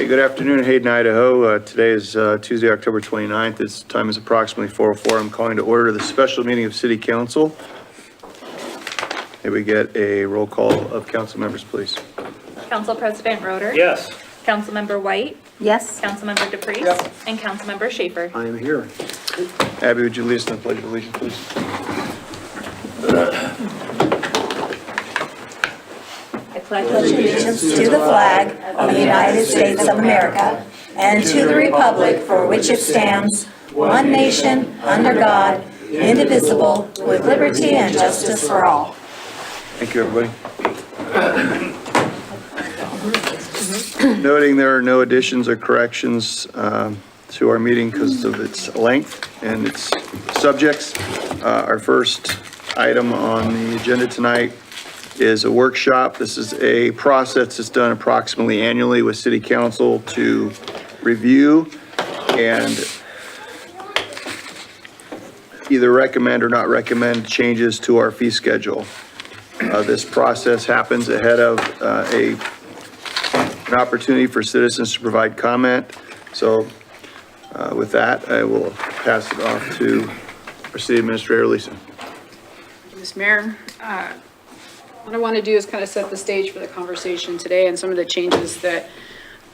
Hey, good afternoon, Hayden, Idaho. Today is Tuesday, October 29th. This time is approximately 4:04. I'm calling to order the special meeting of City Council. May we get a roll call of council members, please? Council President Roeder? Yes. Councilmember White? Yes. Councilmember DePriest? Yes. And Councilmember Schaefer? I am here. Abby, would you lead us in the Pledge of Allegiance, please? I pledge allegiance to the flag of the United States of America and to the republic for which it stands, one nation, under God, indivisible, with liberty and justice for all. Thank you, everybody. Noting there are no additions or corrections to our meeting because of its length and its subjects. Our first item on the agenda tonight is a workshop. This is a process that's done approximately annually with City Council to review and either recommend or not recommend changes to our fee schedule. This process happens ahead of an opportunity for citizens to provide comment. So with that, I will pass it off to our City Administrator, Lisa. Mr. Mayor, what I want to do is kind of set the stage for the conversation today and some of the changes that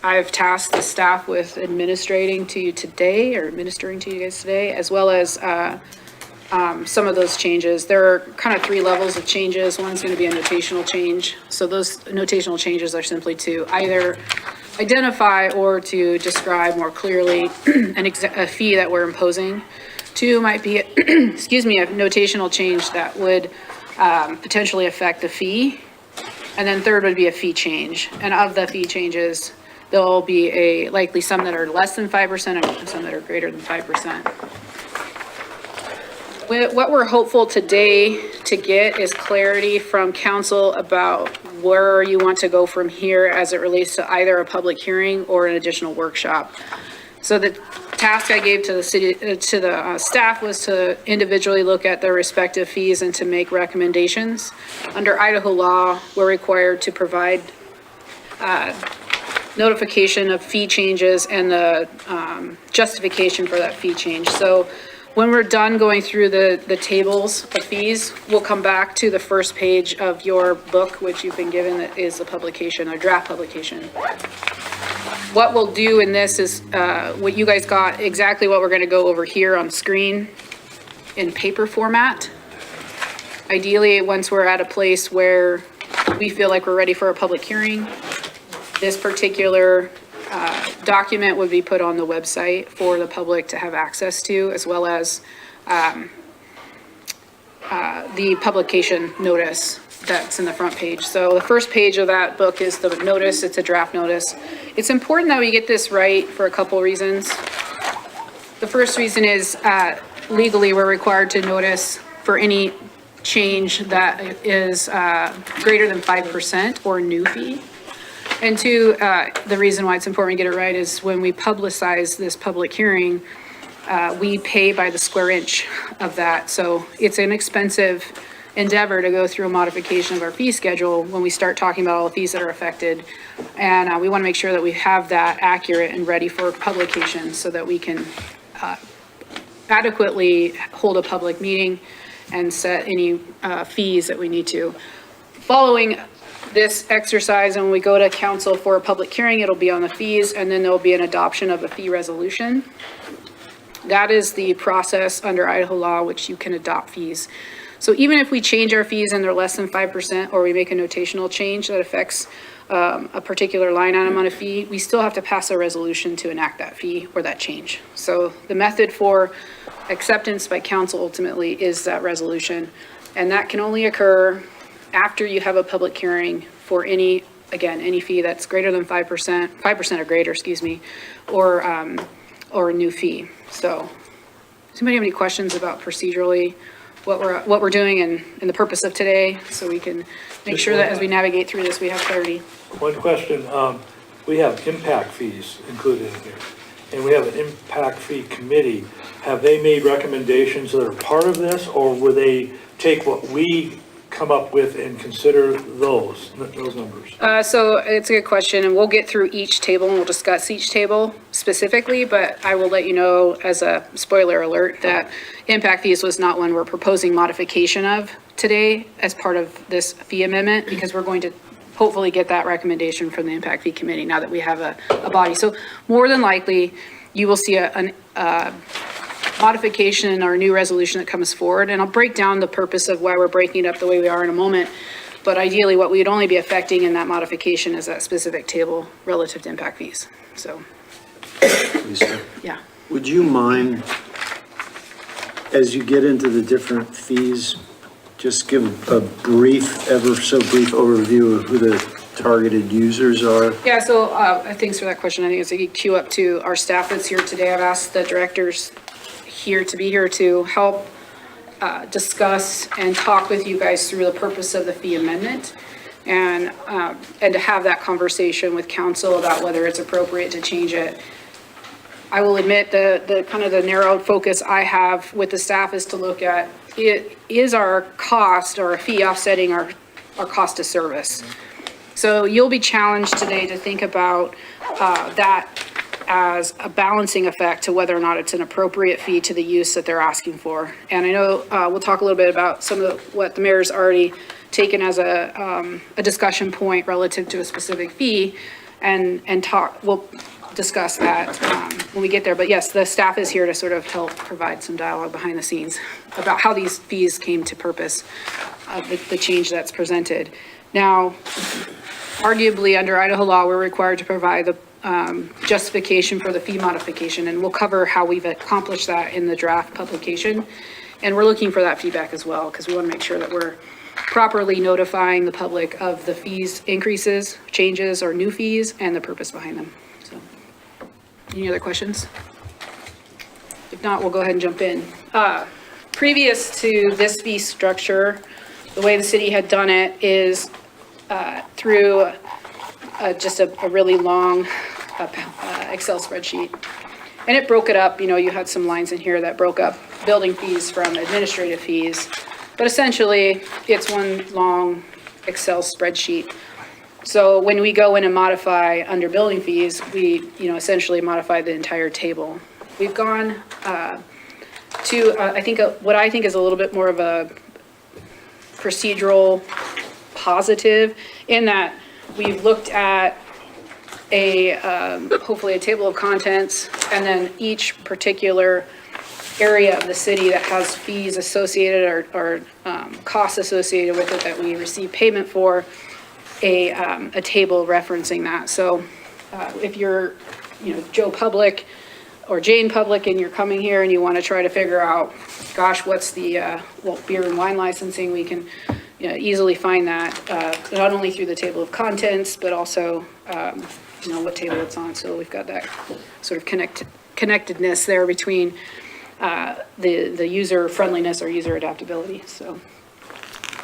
I've tasked the staff with administering to you today, or administering to you guys today, as well as some of those changes. There are kind of three levels of changes. One's going to be a notational change. So those notational changes are simply to either identify or to describe more clearly a fee that we're imposing. Two might be, excuse me, a notational change that would potentially affect the fee. And then third would be a fee change. And of the fee changes, there'll be likely some that are less than 5% and some that are greater than 5%. What we're hopeful today to get is clarity from council about where you want to go from here as it relates to either a public hearing or an additional workshop. So the task I gave to the city, to the staff, was to individually look at their respective fees and to make recommendations. Under Idaho law, we're required to provide notification of fee changes and the justification for that fee change. So when we're done going through the tables of fees, we'll come back to the first page of your book, which you've been given, that is the publication, a draft publication. What we'll do in this is, what you guys got, exactly what we're gonna go over here on screen in paper format. Ideally, once we're at a place where we feel like we're ready for a public hearing, this particular document would be put on the website for the public to have access to, as well as the publication notice that's in the front page. So the first page of that book is the notice. It's a draft notice. It's important that we get this right for a couple reasons. The first reason is legally we're required to notice for any change that is greater than 5% or new fee. And two, the reason why it's important to get it right is when we publicize this public hearing, we pay by the square inch of that. So it's an expensive endeavor to go through a modification of our fee schedule when we start talking about all the fees that are affected. And we want to make sure that we have that accurate and ready for publication so that we can adequately hold a public meeting and set any fees that we need to. Following this exercise, and when we go to council for a public hearing, it'll be on the fees, and then there'll be an adoption of a fee resolution. That is the process under Idaho law, which you can adopt fees. So even if we change our fees and they're less than 5%, or we make a notational change that affects a particular line item on a fee, we still have to pass a resolution to enact that fee or that change. So the method for acceptance by council ultimately is that resolution, and that can only occur after you have a public hearing for any fee that's greater than 5% or greater, excuse me, or a new fee. So does anybody have any questions about procedurally what we're doing and the purpose of today, so we can make sure that as we navigate through this, we have clarity? One question, we have impact fees included in here, and we have an impact fee committee. Have they made recommendations that are part of this, or will they take what we come up with and consider those numbers? So it's a good question, and we'll get through each table and we'll discuss each table specifically, but I will let you know as a spoiler alert that impact fees was not one we're proposing modification of today as part of this fee amendment, because we're going to hopefully get that recommendation from the impact fee committee now that we have a body. So more than likely, you will see a modification or a new resolution that comes forward, and I'll break down the purpose of why we're breaking it up the way we are in a moment. But ideally, what we'd only be affecting in that modification is that specific table relative to impact fees. So, Lisa, yeah. would you mind, as you get into the different fees, just give a brief, ever so brief overview of who the targeted users are? Yeah, so thanks for that question. I think it's a good cue up to our staff that's here today. I've asked the directors here to be here to help discuss and talk with you guys through the purpose of the fee amendment, and to have that conversation with council about whether it's appropriate to change it. I will admit the kind of the narrowed focus I have with the staff is to look at is our cost or a fee offsetting our cost of service. So you'll be challenged today to think about that as a balancing effect to whether or not it's an appropriate fee to the use that they're asking for. And I know we'll talk a little bit about some of what the mayor's already taken as a discussion point relative to a specific fee, and we'll discuss that when we get there. But yes, the staff is here to sort of help provide some dialogue behind the scenes about how these fees came to purpose, the change that's presented. Now, arguably under Idaho law, we're required to provide the justification for the fee modification, and we'll cover how we've accomplished that in the draft publication. And we're looking for that feedback as well, because we want to make sure that we're properly notifying the public of the fees increases, changes, or new fees, and the purpose behind them. So, any other questions? If not, we'll go ahead and jump in. Previous to this fee structure, the way the city had done it is through just a really long Excel spreadsheet. And it broke it up, you had some lines in here that broke up building fees from administrative fees. But essentially, it's one long Excel spreadsheet. So when we go in and modify under building fees, we, essentially modify the entire table. We've gone to, what I think is a little bit more of a procedural positive, in that we've looked at hopefully a table of contents, and then each particular area of the city that has fees associated or costs associated with it that we receive payment for, a table referencing that. So if you're, Joe Public or Jane Public, and you're coming here and you want to try to figure out, gosh, what's the beer and wine licensing, we can easily find that, not only through the table of contents, but also, what table it's on. So we've got that sort of connectedness there between the user friendliness or user adaptability. So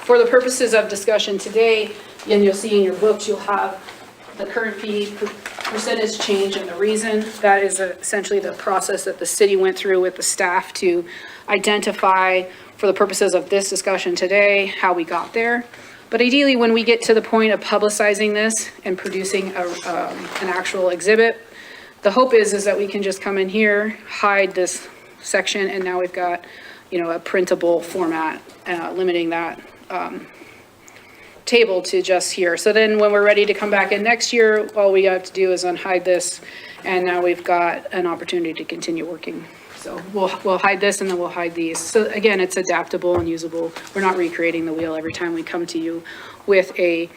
for the purposes of discussion today, and you'll see in your books, you'll have the current fee percentage change and the reason. That is essentially the process that the city went through with the staff to identify, for the purposes of this discussion today, how we got there. But ideally, when we get to the point of publicizing this and producing an actual exhibit, the hope is that we can just come in here, hide this section, and now we've got, a printable format, limiting that table to just here. So then when we're ready to come back in next year, all we have to do is unhide this, and now we've got an opportunity to continue working. So we'll hide this, and then we'll hide these. So again, it's adaptable and usable. We're not recreating the wheel every time we come to you with a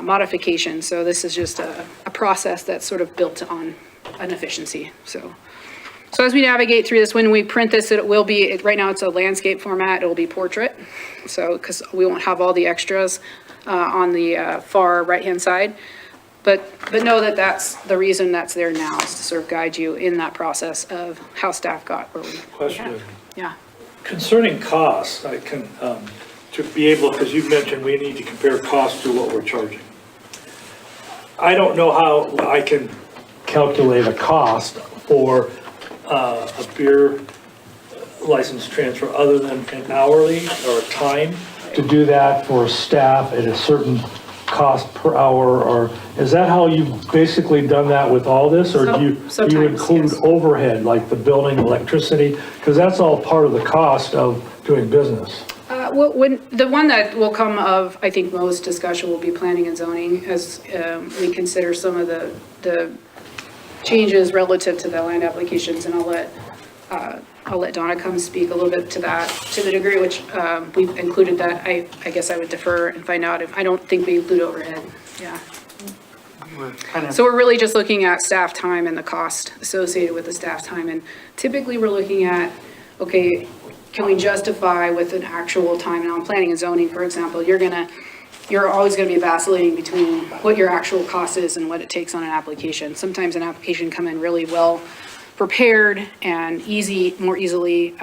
modification. So this is just a process that's sort of built on an efficiency. So as we navigate through this, when we print this, it will be, right now it's a landscape format, it will be portrait. So, because we won't have all the extras on the far right-hand side. But know that that's the reason that's there now, is to sort of guide you in that process of how staff got where we Question. Yeah. Concerning costs, I can, to be able, because you've mentioned we need to compare costs to what we're charging. I don't know how I can calculate a cost for a beer license transfer other than an hourly or a time. to do that for staff at a certain cost per hour, or is that how you've basically done that with all this? Or do you Sometimes, include yes. overhead, like the building, electricity? Because that's all part of the cost of doing business. Well, the one that will come of, I think, most discussion will be planning and zoning as we consider some of the changes relative to the land applications, and I'll let Donna come speak a little bit to that, to the degree which we've included that. I guess I would defer and find out if, I don't think we include overhead, yeah. So we're really just looking at staff time and the cost associated with the staff time, and typically we're looking at, okay, can we justify with an actual time? And on planning and zoning, for example, you're always gonna be vacillating between what your actual cost is and what it takes on an application. Sometimes an application come in really well prepared and more easily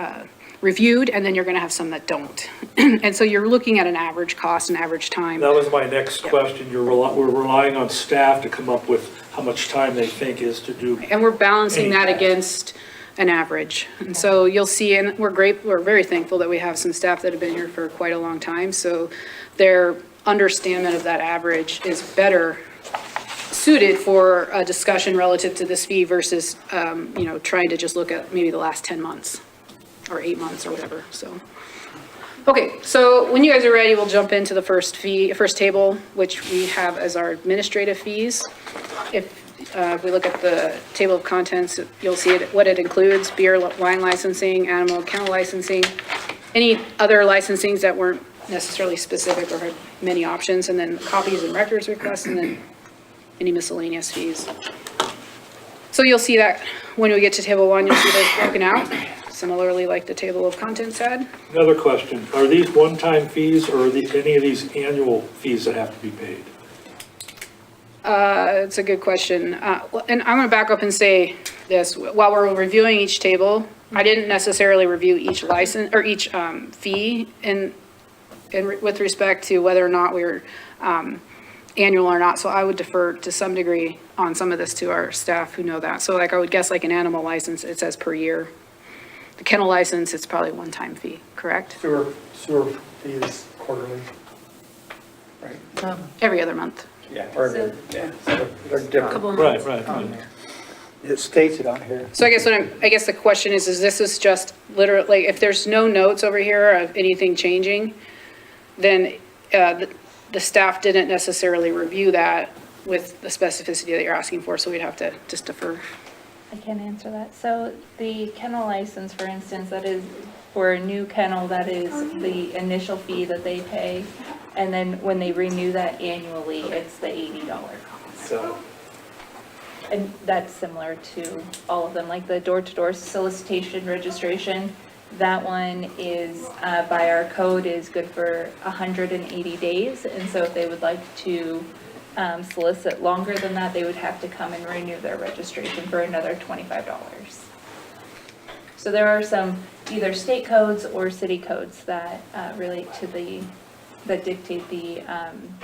reviewed, and then you're gonna have some that don't. And so you're looking at an average cost and average time. That was my next question. We're relying on staff to come up with how much time they think is to do. And we're balancing that Any- against an average. And so you'll see, and we're very thankful that we have some staff that have been here for quite a long time. So their understanding of that average is better suited for a discussion relative to this fee versus, trying to just look at maybe the last 10 months or 8 months or whatever, so. Okay, so when you guys are ready, we'll jump into the first table, which we have as our administrative fees. If we look at the table of contents, you'll see what it includes: beer, wine licensing, animal kennel licensing, any other licensings that weren't necessarily specific or had many options, and then copies and records requests, and then any miscellaneous fees. So you'll see that when we get to table 1, you'll see those broken out, similarly like the table of contents had. Another question, are these one-time fees or are any of these annual fees that have to be paid? It's a good question. And I'm gonna back up and say this, while we're reviewing each table, I didn't necessarily review each license, or each fee with respect to whether or not we're annual or not, so I would defer to some degree on some of this to our staff who know that. So like I would guess like an animal license, it says per year. The kennel license, it's probably a one-time fee, correct? Sewer fees quarterly. Right? Every other month. Yeah. Or, yeah, so they're different. Right. It states it on here. So I guess the question is this is just literally, like, if there's no notes over here of anything changing, then the staff didn't necessarily review that with the specificity that you're asking for, so we'd have to just defer. I can answer that. So the kennel license, for instance, that is for a new kennel, that is the initial fee that they pay. And then when they renew that annually, it's the $80 cost. So, And that's similar to all of them, like the door-to-door solicitation registration. That one is, by our code, is good for 180 days. And so if they would like to solicit longer than that, they would have to come and renew their registration for another $25. So there are some either state codes or city codes that relate to that dictate the,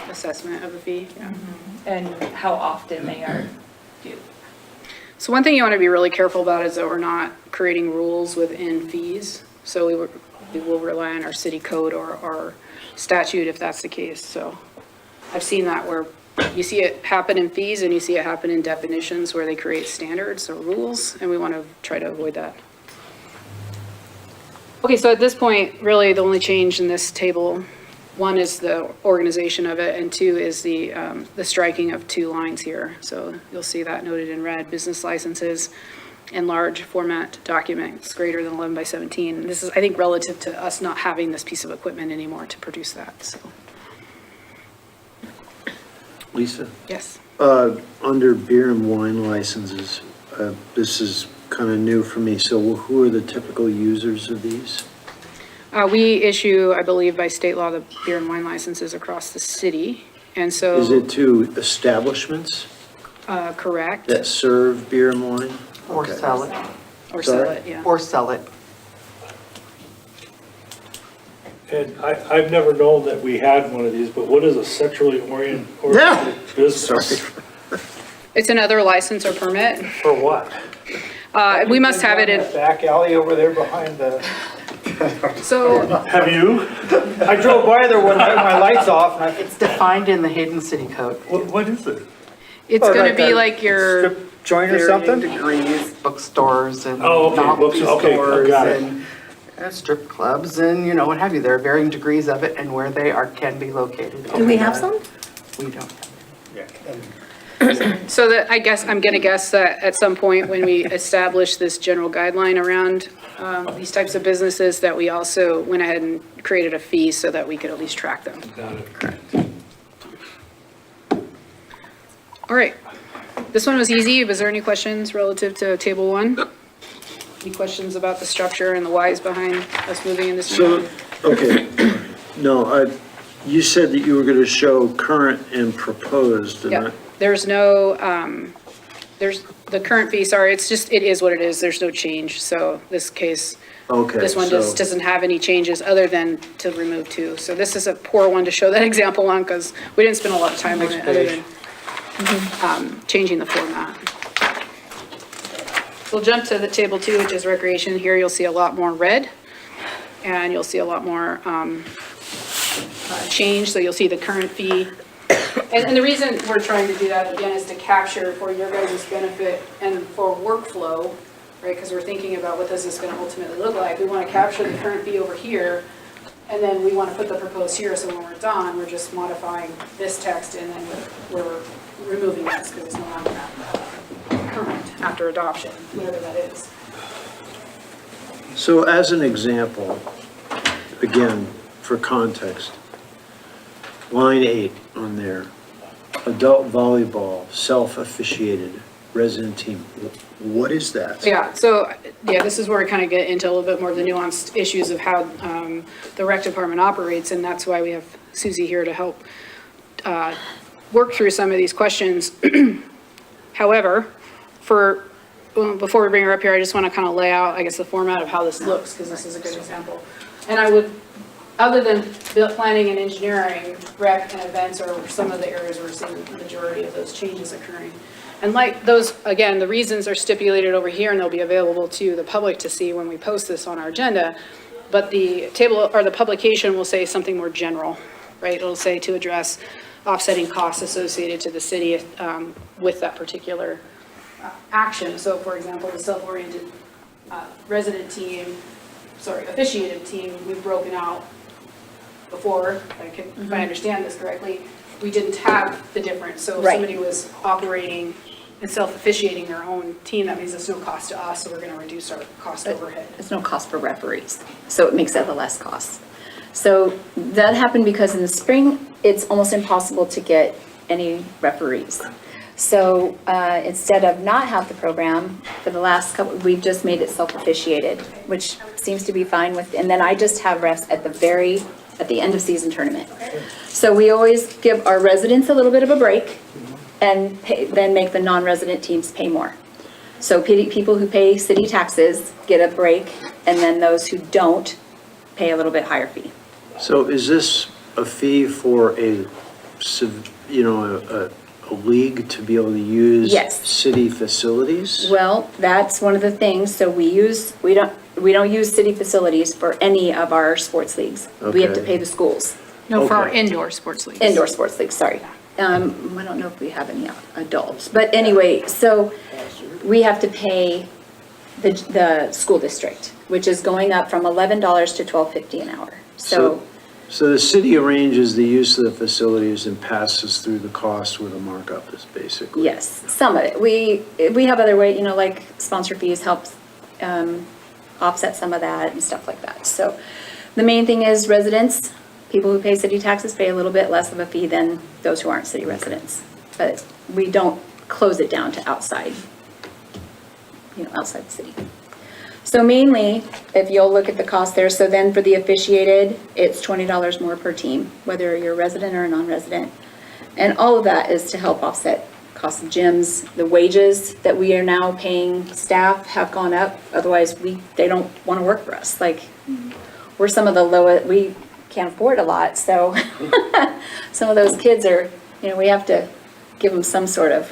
Assessment of a fee, yeah. and how often they are due. So one thing you want to be really careful about is that we're not creating rules within fees. So we will rely on our city code or our statute if that's the case. So I've seen that where you see it happen in fees and you see it happen in definitions where they create standards or rules, and we want to try to avoid that. Okay, so at this point, really the only change in this table, 1 is the organization of it, and 2 is the striking of 2 lines here. So you'll see that noted in red: business licenses and large format documents greater than 11 by 17. This is, I think, relative to us not having this piece of equipment anymore to produce that, so, Lisa, yes. under beer and wine licenses, this is kind of new for me, so who are the typical users of these? We issue, I believe by state law, the beer and wine licenses across the city, and so. Is it to establishments Correct, that serve beer and wine? Or Okay. sell it, or sell Sorry? it, yeah. or sell it. And I've never known that we had one of these, but what is a sexually oriented business? It's another license or permit. For what? We must have it in, Back alley over there behind the So, Have you? I drove by there one night, my lights off, and I, It's defined in the Hayden City Code. What is it? it's Oh, gonna like be a like your, strip joint or Varying something? degrees, bookstores and Oh, okay, novelty books, okay, stores got it. and strip clubs and, you know, what have you. There are varying degrees of it and where they are, can be located. Do we have some? We don't. Yeah. so that, I guess, I'm gonna guess that at some point when we establish this general guideline around these types of businesses, that we also went ahead and created a fee so that we could at least track them. Got it. All right, this one was easy. Was there any questions relative to table one? Any questions about the structure and the whys behind us moving in this? So, okay, no, you said that you were gonna show current and proposed, and I, Yep, there's no, there's the current fee, sorry, it's just, it is what it is. There's no change. So this case, okay, this one just so, doesn't have any changes other than to remove two. So this is a poor one to show that example on because we didn't spend a lot of time on it other than changing the format. So we'll jump to the table two, which is recreation. Here you'll see a lot more red and you'll see a lot more change. So you'll see the current fee. And the reason we're trying to do that again is to capture for your guys' benefit and for workflow, right? Because we're thinking about what this is going to ultimately look like. We want to capture the current fee over here, and then we want to put the proposed here. So when we're done, we're just modifying this text, and then we're removing this because it's no longer current after adoption, whatever that is. so as an example, again, for context, line 8 on there, adult volleyball, self-officiated, resident team, what is that? Yeah, so, yeah, this is where we kind of get into a little bit more of the nuanced issues of how the rec department operates, and that's why we have Susie here to help work through some of these questions. However, before we bring her up here, I just want to kind of lay out, I guess, the format of how this looks, because this is a good example. And I would, other than planning and engineering, rec and events are some of the areas where we're seeing the majority of those changes occurring. And like those, again, the reasons are stipulated over here and they'll be available to the public to see when we post this on our agenda. But the table or the publication will say something more general, right? It'll say to address offsetting costs associated to the city with that particular action. So for example, the self-oriented officiated team, we've broken out before, if I understand this correctly, we didn't have the difference. So if Right. somebody was operating and self-officiating their own team, that means there's no cost to us, so we're gonna reduce our cost overhead. There's no cost for referees, so it makes that a less cost. So that happened because in the spring, it's almost impossible to get any referees. So instead of not have the program, for the last couple, we've just made it self-officiated, which seems to be fine with, and then I just have refs at the end of season tournament. So we always give our residents a little bit of a break and then make the non-resident teams pay more. So people who pay city taxes get a break, and then those who don't pay a little bit higher fee. So is this a fee for a league to be able to use Yes. city facilities? Well, that's one of the things, so we don't use city facilities for any of our sports leagues. We have to Okay. pay the schools. No, for our Okay. indoor sports leagues. Indoor sports leagues, sorry. I don't know if we have any adults, but anyway, so we have to pay the school district, which is going up from $11 to $12.50 an hour. So the city arranges the use of the facilities and passes through the cost with a markup is basically? Yes, some of it. We have other way, like sponsor fees helps offset some of that and stuff like that. So the main thing is residents, people who pay city taxes pay a little bit less of a fee than those who aren't city residents. But we don't close it down to outside the city. So mainly, if you'll look at the cost there, so then for the officiated, it's $20 more per team, whether you're a resident or a non-resident. And all of that is to help offset cost of gyms. The wages that we are now paying staff have gone up, otherwise they don't want to work for us. Like, we're some of the lowest, we can't afford a lot, so some of those kids are, we have to give them some sort of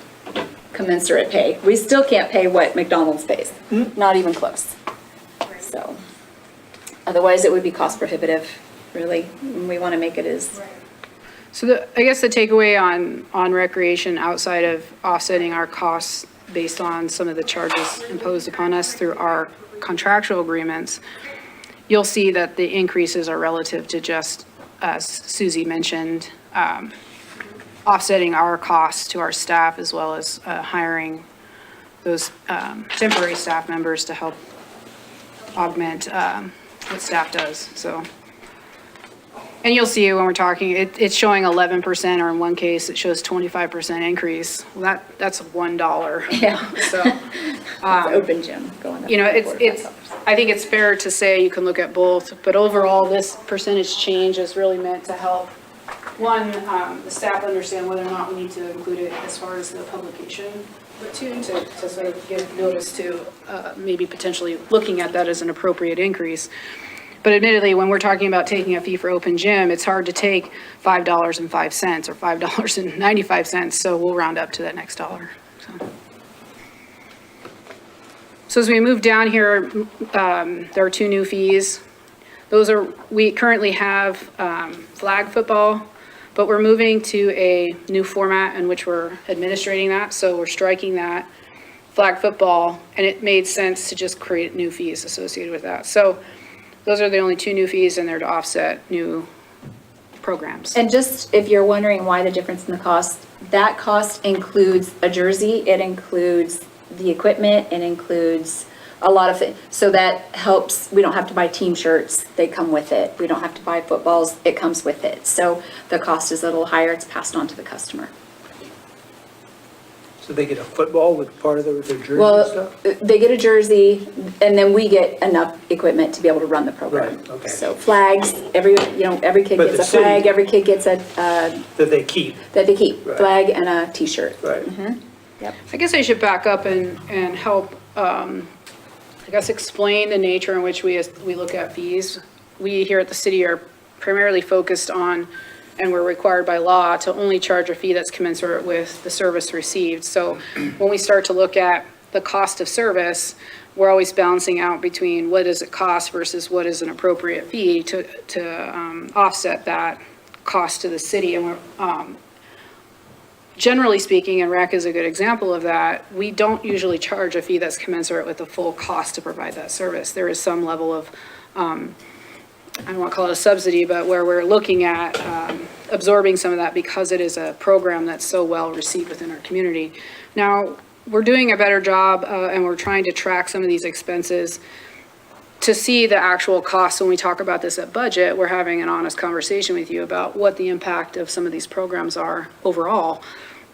commensurate pay. We still can't pay what McDonald's pays, not even close. So, Otherwise, it would be cost prohibitive, really. And we want to make it as, So I guess the takeaway on recreation outside of offsetting our costs based on some of the charges imposed upon us through our contractual agreements, you'll see that the increases are relative to just, as Susie mentioned, offsetting our costs to our staff as well as hiring those temporary staff members to help augment what staff does, so. And you'll see when we're talking, it's showing 11%, or in one case, it shows 25% increase. Well, that's $1. yeah, So, open gym going up. you know, it's, $45. I think it's fair to say you can look at both, but overall, this percentage change is really meant to help, one, the staff understand whether or not we need to include it as far as the publication, but two, to sort of give notice to maybe potentially looking at that as an appropriate increase. But admittedly, when we're talking about taking a fee for open gym, it's hard to take $5.05 or $5.95, so we'll round up to that next dollar. So as we move down here, there are 2 new fees. We currently have flag football, but we're moving to a new format in which we're administrating that, so we're striking that flag football, and it made sense to just create new fees associated with that. So those are the only 2 new fees, and they're to offset new programs. And just, if you're wondering why the difference in the cost, that cost includes a jersey, it includes the equipment, it includes a lot of things. So that helps, we don't have to buy team shirts, they come with it. We don't have to buy footballs, it comes with it. So the cost is a little higher, it's passed on to the customer. So they get a football with part of their jersey and Well, stuff? they get a jersey, and then we get enough equipment to be able to run the program. Right, okay. So flags, every kid But gets the a flag, city- every kid gets a, That they keep, that they keep, Right. flag and a t-shirt. right? I guess I should back up and help, I guess, explain the nature in which we look at fees. We here at the city are primarily focused on, and we're required by law to only charge a fee that's commensurate with the service received. So when we start to look at the cost of service, we're always balancing out between what does it cost versus what is an appropriate fee to offset that cost to the city. And we're, generally speaking, and REC is a good example of that, we don't usually charge a fee that's commensurate with the full cost to provide that service. There is some level of, I don't want to call it a subsidy, but where we're looking at absorbing some of that because it is a program that's so well received within our community. Now, we're doing a better job and we're trying to track some of these expenses to see the actual costs. When we talk about this at budget, we're having an honest conversation with you about what the impact of some of these programs are overall.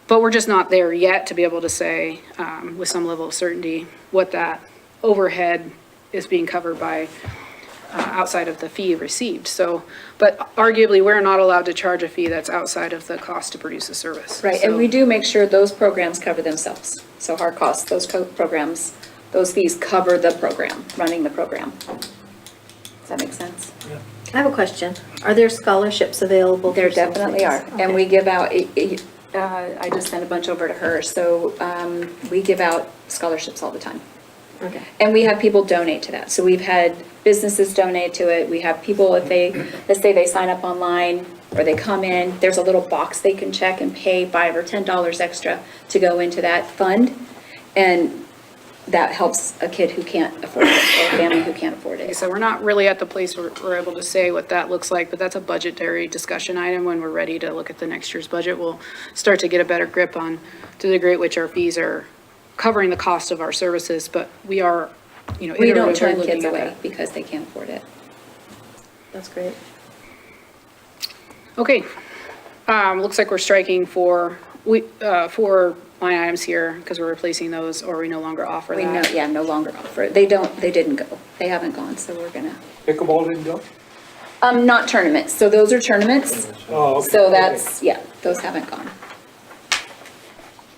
But we're just not there yet to be able to say with some level of certainty what that overhead is being covered by outside of the fee received. So, but arguably, we're not allowed to charge a fee that's outside of the cost to produce a service. Right, and So- we do make sure those programs cover themselves. So hard costs, those programs, those fees cover the program, running the program. Does that make sense? I have a question. Are there scholarships available? There for some definitely things? are, and Okay. we give out, I just sent a bunch over to her, so we give out scholarships all the time. Okay. And we have people donate to that. So we've had businesses donate to it. We have people, if they, let's say they sign up online or they come in, there's a little box they can check and pay $5 or $10 extra to go into that fund. And that helps a kid who can't afford it or a family who can't afford it. So we're not really at the place where we're able to say what that looks like, but that's a budgetary discussion item. When we're ready to look at the next year's budget, we'll start to get a better grip on to the degree at which our fees are covering the cost of our services, but we are, you know, We don't iteratively turn looking kids at away that. because they can't afford it. That's great. Okay, looks like we're striking four line items here because we're replacing those, or we no longer offer We know, that. yeah, no longer offer it. They didn't go. They haven't gone, so we're gonna. Pickleball didn't go? Not tournaments. So those are tournaments. Oh, okay. So that's, yeah, those haven't gone.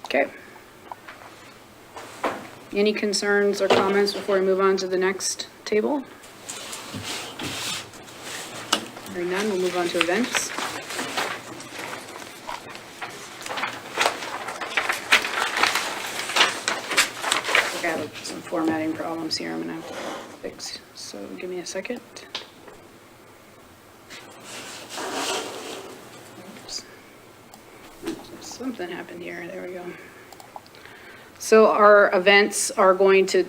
Okay. Any concerns or comments before we move on to the next table? Hearing none, we'll move on to events. I have some formatting problems here I'm gonna have to fix, so give me a second. Something happened here, there we go. So our events are going to,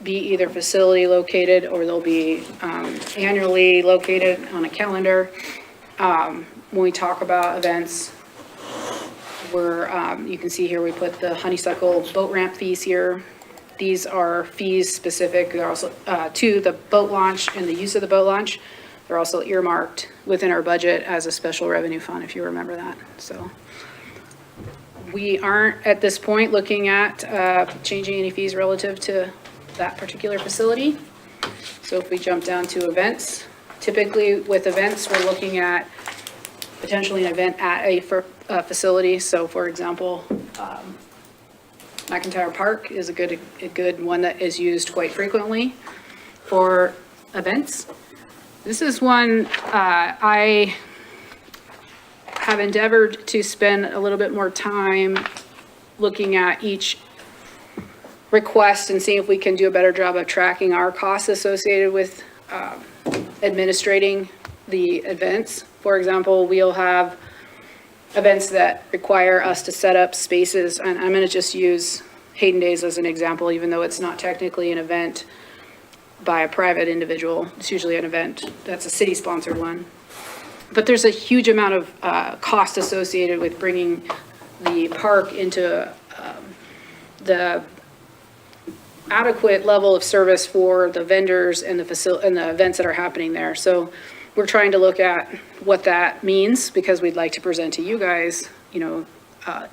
be either facility located or they'll be annually located on a calendar. When we talk about events, you can see here, we put the Honeysuckle boat ramp fees here. These are fees specific, they're also to the boat launch and the use of the boat launch. They're also earmarked within our budget as a special revenue fund, if you remember that, so. We aren't at this point looking at changing any fees relative to that particular facility. So if we jump down to events, typically with events, we're looking at potentially an event at a facility. So for example, McIntyre Park is a good one that is used quite frequently for events. This is one I have endeavored to spend a little bit more time looking at each request and seeing if we can do a better job of tracking our costs associated with administrating the events. For example, we'll have events that require us to set up spaces, and I'm going to just use Hayden Days as an example, even though it's not technically an event by a private individual. It's usually an event that's a city-sponsored one. But there's a huge amount of cost associated with bringing the park into the adequate level of service for the vendors and the events that are happening there. So we're trying to look at what that means, because we'd like to present to you guys,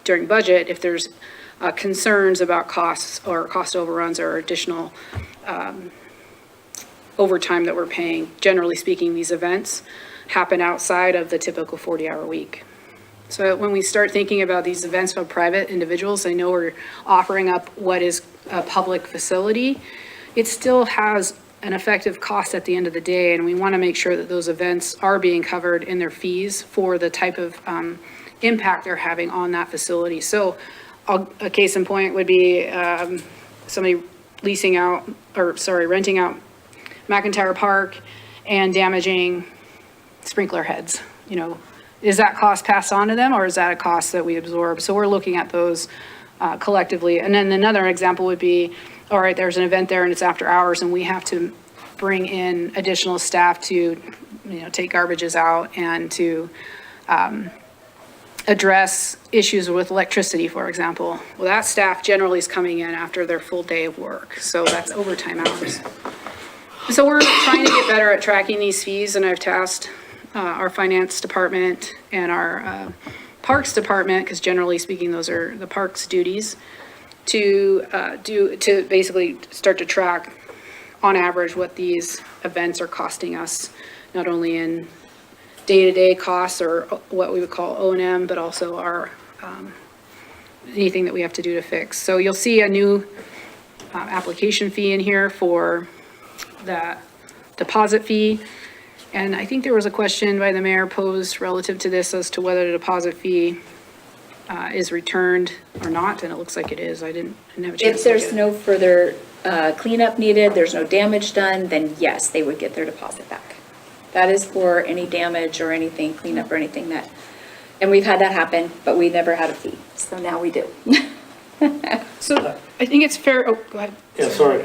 during budget, if there's concerns about costs or cost overruns or additional overtime that we're paying. Generally speaking, these events happen outside of the typical 40-hour week. So when we start thinking about these events for private individuals, I know we're offering up what is a public facility. It still has an effective cost at the end of the day, and we want to make sure that those events are being covered in their fees for the type of impact they're having on that facility. So a case in point would be somebody renting out McIntyre Park and damaging sprinkler heads. Is that cost passed on to them, or is that a cost that we absorb? So we're looking at those collectively. And then another example would be, all right, there's an event there and it's after hours and we have to bring in additional staff to, take garbages out and to address issues with electricity, for example. Well, that staff generally is coming in after their full day of work. So that's overtime hours. So we're trying to get better at tracking these fees, and I've tasked our finance department and our parks department, because generally speaking, those are the parks' duties, to basically start to track on average what these events are costing us, not only in day-to-day costs or what we would call O&M, but also our anything that we have to do to fix. So you'll see a new application fee in here for that deposit fee. And I think there was a question by the mayor posed relative to this as to whether the deposit fee is returned or not, and it looks like it is. I didn't have a chance to look If there's at it. no further cleanup needed, there's no damage done, then yes, they would get their deposit back. That is for any damage or anything, cleanup or anything that, and we've had that happen, but we never had a fee, so now we do. So I think it's fair, oh, go ahead. Yeah, sorry.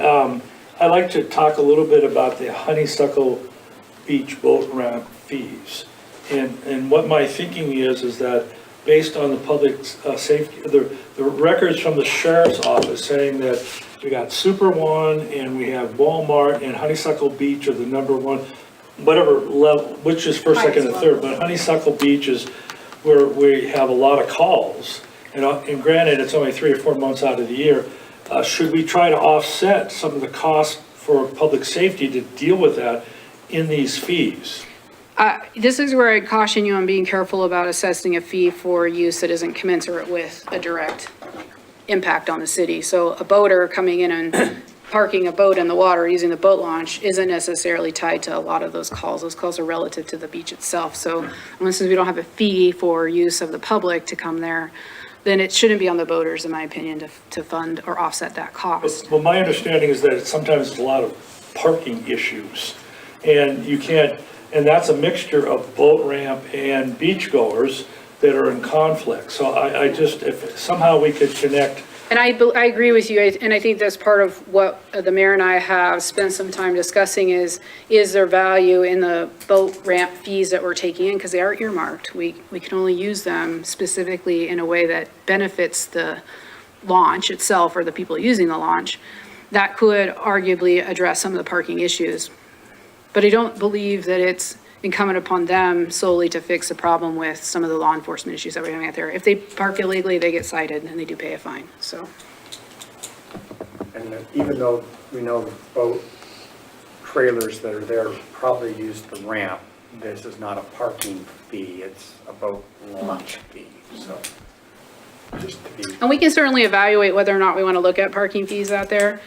I'd like to talk a little bit about the Honeysuckle Beach boat ramp fees. And what my thinking is that based on the public safety, the records from the sheriff's office saying that we got Super One and we have Walmart and Honeysuckle Beach are the number one, whatever level, which is first, second, and third, but Honeysuckle Beach is where we have a lot of calls. And granted, it's only 3 or 4 months out of the year. Should we try to offset some of the costs for public safety to deal with that in these fees? This is where I caution you on being careful about assessing a fee for use that isn't commensurate with a direct impact on the city. So a boater coming in and parking a boat in the water using the boat launch isn't necessarily tied to a lot of those calls. Those calls are relative to the beach itself. So unless we don't have a fee for use of the public to come there, then it shouldn't be on the boaters, in my opinion, to fund or offset that cost. Well, my understanding is that sometimes it's a lot of parking issues. And you can't, and that's a mixture of boat ramp and beachgoers. that are in conflict. So I just, if somehow we could connect. And I agree with you, and I think that's part of what the mayor and I have spent some time discussing is there value in the boat ramp fees that we're taking in, because they are earmarked. We can only use them specifically in a way that benefits the launch itself or the people using the launch. That could arguably address some of the parking issues. But I don't believe that it's incumbent upon them solely to fix the problem with some of the law enforcement issues that we're having out there. If they park illegally, they get cited and they do pay a fine, so. And even though we know the boat trailers that are there probably use the ramp, this is not a parking fee, it's a boat launch fee, so just to be. And we can certainly evaluate whether or not we want to look at parking fees out there.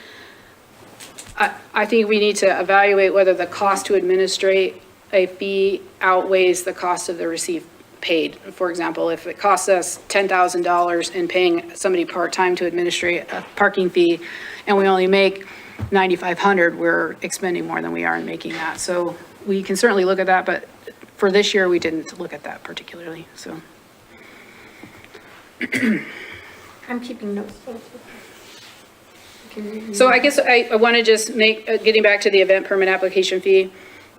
I think we need to evaluate whether the cost to administrate a fee outweighs the cost of the receipt paid. For example, if it costs us $10,000 in paying somebody part-time to administrate a parking fee, and we only make $9,500, we're expending more than we are in making that. So we can certainly look at that, but for this year, we didn't look at that particularly, so. I'm keeping notes. So I guess I want to just make, getting back to the event permit application fee,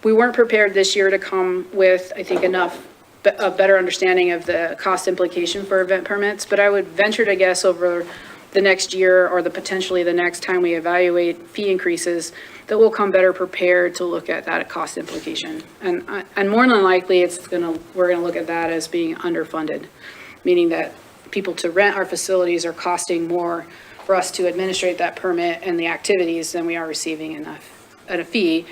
we weren't prepared this year to come with, I think, a better understanding of the cost implication for event permits, but I would venture to guess over the next year or potentially the next time we evaluate fee increases, that we'll come better prepared to look at that cost implication. And more than likely, we're gonna look at that as being underfunded, meaning that people to rent our facilities are costing more for us to administrate that permit and the activities than we are receiving in a fee.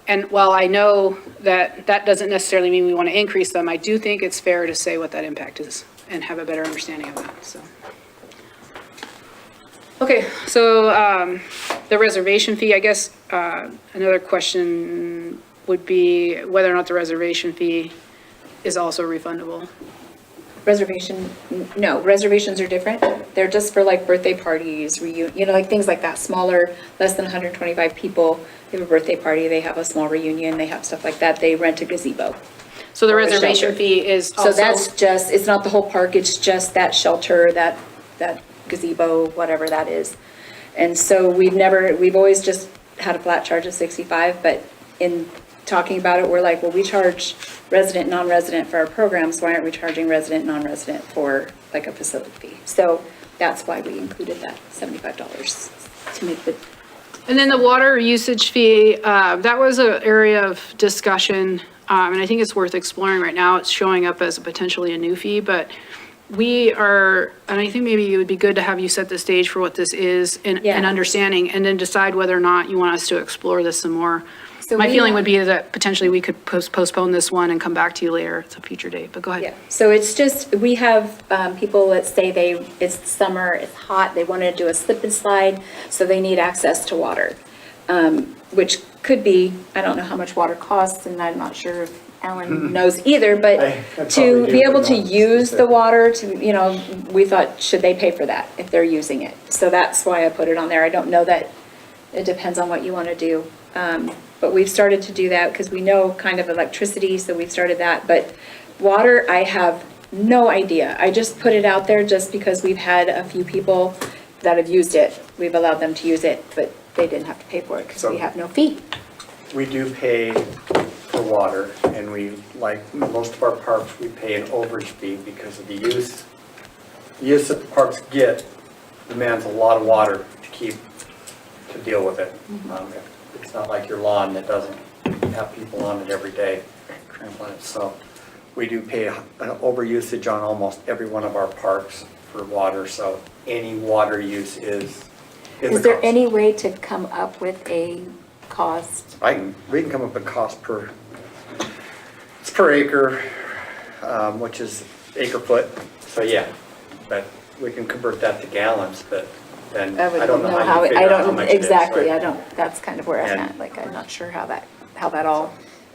And while I know that that doesn't necessarily mean we want to increase them, I do think it's fair to say what that impact is and have a better understanding of that, so. Okay, so the reservation fee, I guess another question would be whether or not the reservation fee is also refundable. Reservation, no, reservations are different. They're just for like birthday parties, like things like that, smaller, less than 125 people. They have a birthday party, they have a small reunion, they have stuff like that. They rent a gazebo. So the Or a reservation shelter. fee is So also. that's just, it's not the whole park, it's just that shelter, that gazebo, whatever that is. And so we've always just had a flat charge of 65, but in talking about it, we're like, well, we charge resident, non-resident for our programs, why aren't we charging resident, non-resident for like a facility fee? So that's why we included that $75 to make the. And then the water usage fee, that was an area of discussion, and I think it's worth exploring right now. It's showing up as potentially a new fee, but we are, and I think maybe it would be good to have you set the stage for what this is and Yeah. understanding, and then decide whether or not you want us to explore this some more. So My we feeling have- would be that potentially we could postpone this one and come back to you later. It's a future date, but go ahead. Yeah, so it's just, we have people that say it's summer, it's hot, they want to do a slip and slide, so they need access to water. Which could be, I don't know how much water costs, and I'm not sure if Alan knows either, I but probably to do, be able but to not use the specific. water, we thought, should they pay for that if they're using it? So that's why I put it on there. I don't know that, it depends on what you want to do. But we've started to do that because we know kind of electricity, so we've started that. But water, I have no idea. I just put it out there just because we've had a few people that have used it. We've allowed them to use it, but they didn't have to pay for it because we So- have no fee. We do pay for water, and we, like most of our parks, we pay an overage fee because of the use. The use that the parks get demands a lot of water to deal with it. It's not like your lawn that doesn't have people on it every day trampling it. So we do pay an overusage on almost every one of our parks for water, so any water use is a Is there cost. any way to come up with a cost? We can come up with a cost it's per acre, which is acre foot, so yeah, but we can convert that to gallons, but then I don't know how you figure out how much it is. Exactly, right? I don't, that's kind of where I'm And- at, like, I'm not sure how that all.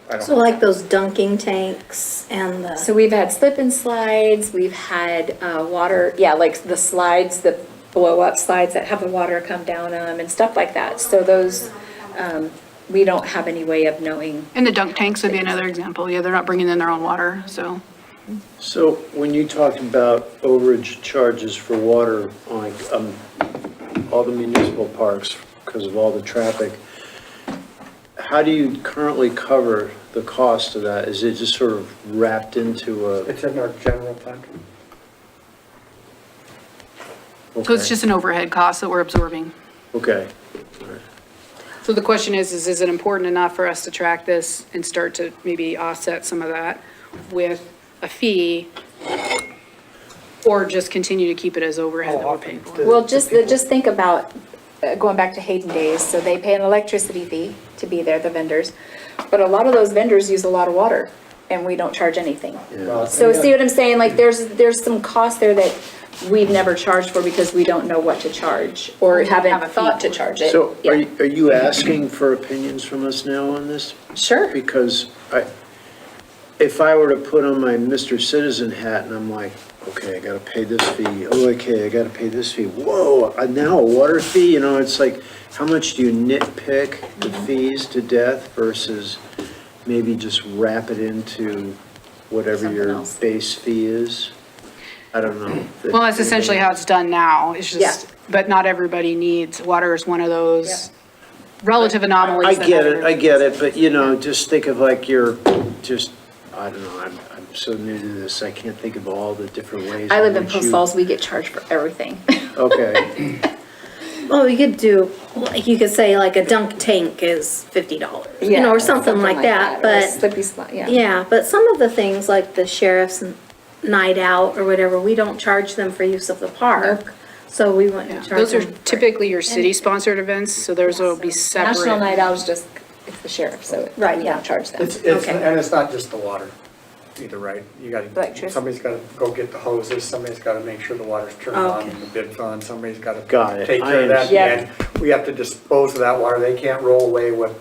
I don't- So like those dunking tanks and the. So we've had slip and slides, we've had water, like the slides, the blow up slides that have the water come down them and stuff like that. So those, we don't have any way of knowing. And the dunk tanks would be another example. Yeah, they're not bringing in their own water, so. So when you talked about overage charges for water on all the municipal parks because of all the traffic, how do you currently cover the cost of that? Is it just sort of wrapped into a? It's in our general fund. So it's just an overhead cost that we're absorbing. Okay. So the question is it important enough for us to track this and start to maybe offset some of that with a fee? Or just continue to keep it as overhead that we're paying for? Well, just think about, going back to Hayden days, so they pay an electricity fee to be there, the vendors. But a lot of those vendors use a lot of water, and we don't charge anything. So see what I'm saying? Like, there's some cost there that we've never charged for because we don't know what to charge, or haven't thought to charge it. So Yeah. are you asking for opinions from us now on this? Sure. Because if I were to put on my Mr. Citizen hat and I'm like, okay, I gotta pay this fee, oh, okay, I gotta pay this fee, whoa, now a water fee, it's like, how much do you nitpick the fees to death versus maybe just wrap it into whatever Something your else. base fee is? I don't know. Well, that's essentially how it's done now. It's just, but not everybody needs, water is one of those relative anomalies. I that get not it, I get it, but just think of like you're just, I don't know, I'm so new to this, I can't think of all the different ways. I live in which Post you- Falls, we get charged for everything. Okay, Well, you could do, like, you could say like a dunk tank is $50, or something like that, or a but, Slippy spot, yeah. yeah, but some of the things like the sheriff's night out or whatever, we don't charge them for use of the park, so we wouldn't charge them. Those are for- typically your city-sponsored events, so those will be National separate. Night Out is just, it's the sheriff, so Right, we yeah. don't charge them. Okay. And it's not just the water either, right? You gotta, Electricity. somebody's gotta go get the hoses, somebody's gotta make sure the water's turned on Okay. in the bid fund, somebody's gotta Got it. take I care of that. understand. And we have to dispose of that water. They can't roll away with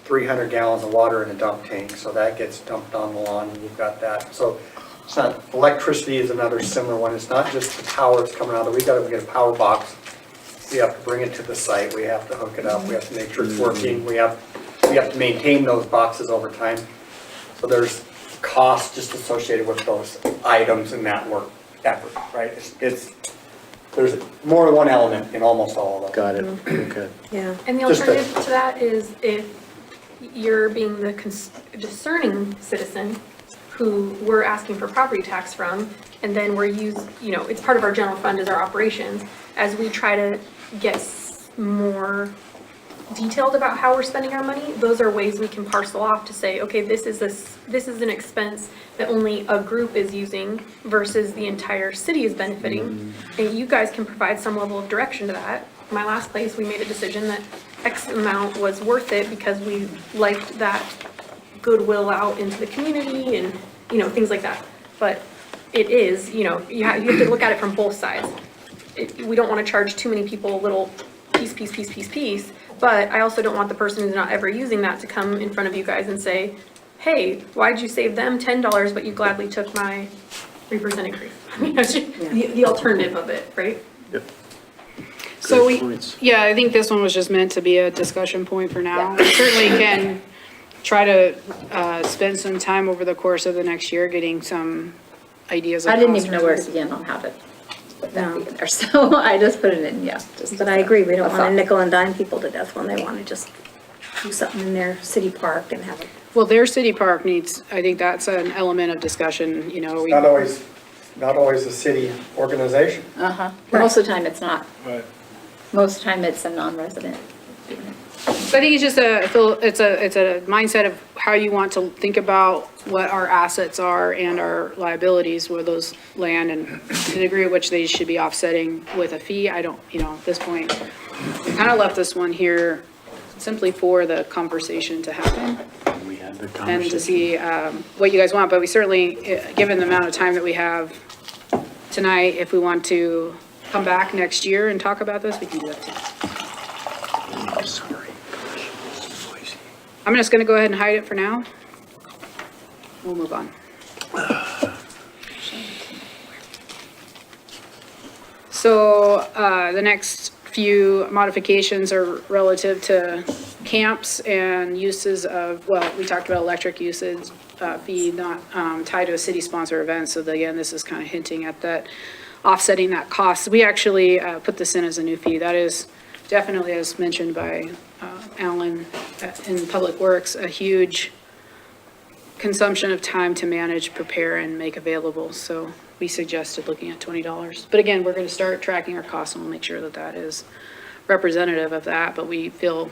300 gallons of water in a dump tank, so that gets dumped on the lawn, and you've got that. So it's not, electricity is another similar one. It's not just the power that's coming out, we gotta get a power box. We have to bring it to the site, we have to hook it up, we have to make sure it's working, we have to maintain those boxes over time. So there's costs just associated with those items and that work effort, right? There's more than one element in almost all of them. got it, okay. Yeah. And the Just alternative to that is if you're being the discerning citizen who we're asking for property tax from, and then it's part of our general fund as our operations, as we try to get more detailed about how we're spending our money, those are ways we can parcel off to say, okay, this is an expense that only a group is using versus the entire city is benefiting. And you guys can provide some level of direction to that. My last place, we made a decision that X amount was worth it because we liked that goodwill out into the community and, things like that. But it is, you have to look at it from both sides. We don't want to charge too many people a little piece, but I also don't want the person who's not ever using that to come in front of you guys and say, hey, why'd you save them $10, but you gladly took my 3% increase? I mean, that's the alternative of it, right? Yep. So Great points. yeah, I think this one was just meant to be a discussion point for now. We certainly can try to spend some time over the course of the next year getting some ideas. of I didn't cost even know where to reductions. begin on how to put that in there, so I just put it in, But I agree, we don't a want to thought. nickel and dime people to death when they want to just do something in their city park and have it. Well, their city park needs, I think that's an element of discussion, Not always a city organization. Most of the time, it's not. Right. Most of the time, it's a non-resident. So I think it's just it's a mindset of how you want to think about what our assets are and our liabilities, where those land, and to the degree at which they should be offsetting with a fee. I don't, at this point, we kind of left this one here simply for the conversation to happen We had the and to conversation. see what you guys want, but we certainly, given the amount of time that we have tonight, if we want to come back next year and talk about this, we can do that too. I'm sorry. Gosh, it's noisy. I'm just gonna go ahead and hide it for now. We'll move on. So, the next few modifications are relative to camps and uses of, well, we talked about electric usage, fee, not tied to a city-sponsored event. So again, this is kind of hinting at that, offsetting that cost. We actually put this in as a new fee. That is definitely, as mentioned by Alan in Public Works, a huge consumption of time to manage, prepare, and make available. So we suggested looking at $20. But again, we're going to start tracking our costs and we'll make sure that that is representative of that. But we feel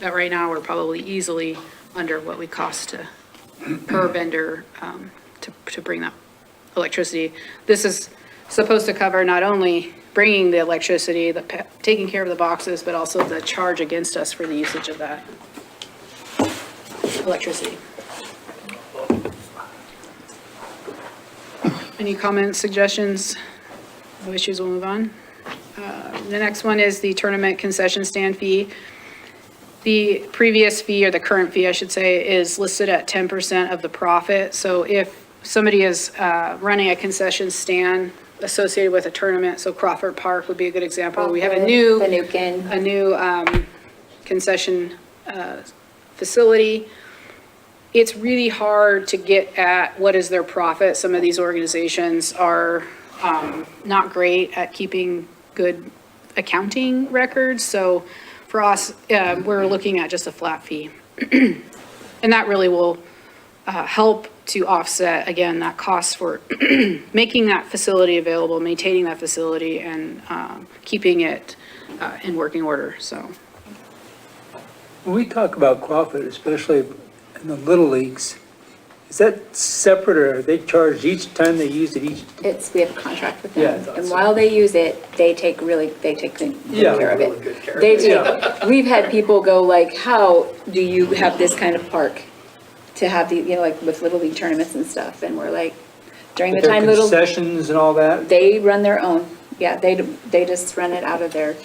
that right now we're probably easily under what we cost to per vendor to bring that electricity. This is supposed to cover not only bringing the electricity, taking care of the boxes, but also the charge against us for the usage of that electricity. Any comments, suggestions? No issues, we'll move on. The next one is the tournament concession stand fee. The previous fee, or the current fee, I should say, is listed at 10% of the profit. So if somebody is running a concession stand associated with a tournament, so Crawford Park would be a good example. We have a new concession facility. It's really hard to get at what is their profit. Some of these organizations are not great at keeping good accounting records. So for us, we're looking at just a flat fee. And that really will help to offset, again, that cost for making that facility available, maintaining that facility, and keeping it in working order, so. When we talk about Crawford, especially in the little leagues, is that separate or are they charged each time they use it each? We have a contract with Yeah, I them, thought and so. while they use it, they take good Yeah. care of Really it. good care of They it. take, we've had people go like, how do you have this kind of park to have the, like with Little League tournaments and stuff, and we're like, during the Their time concessions and all that? they run their own, yeah, they just run it out of there.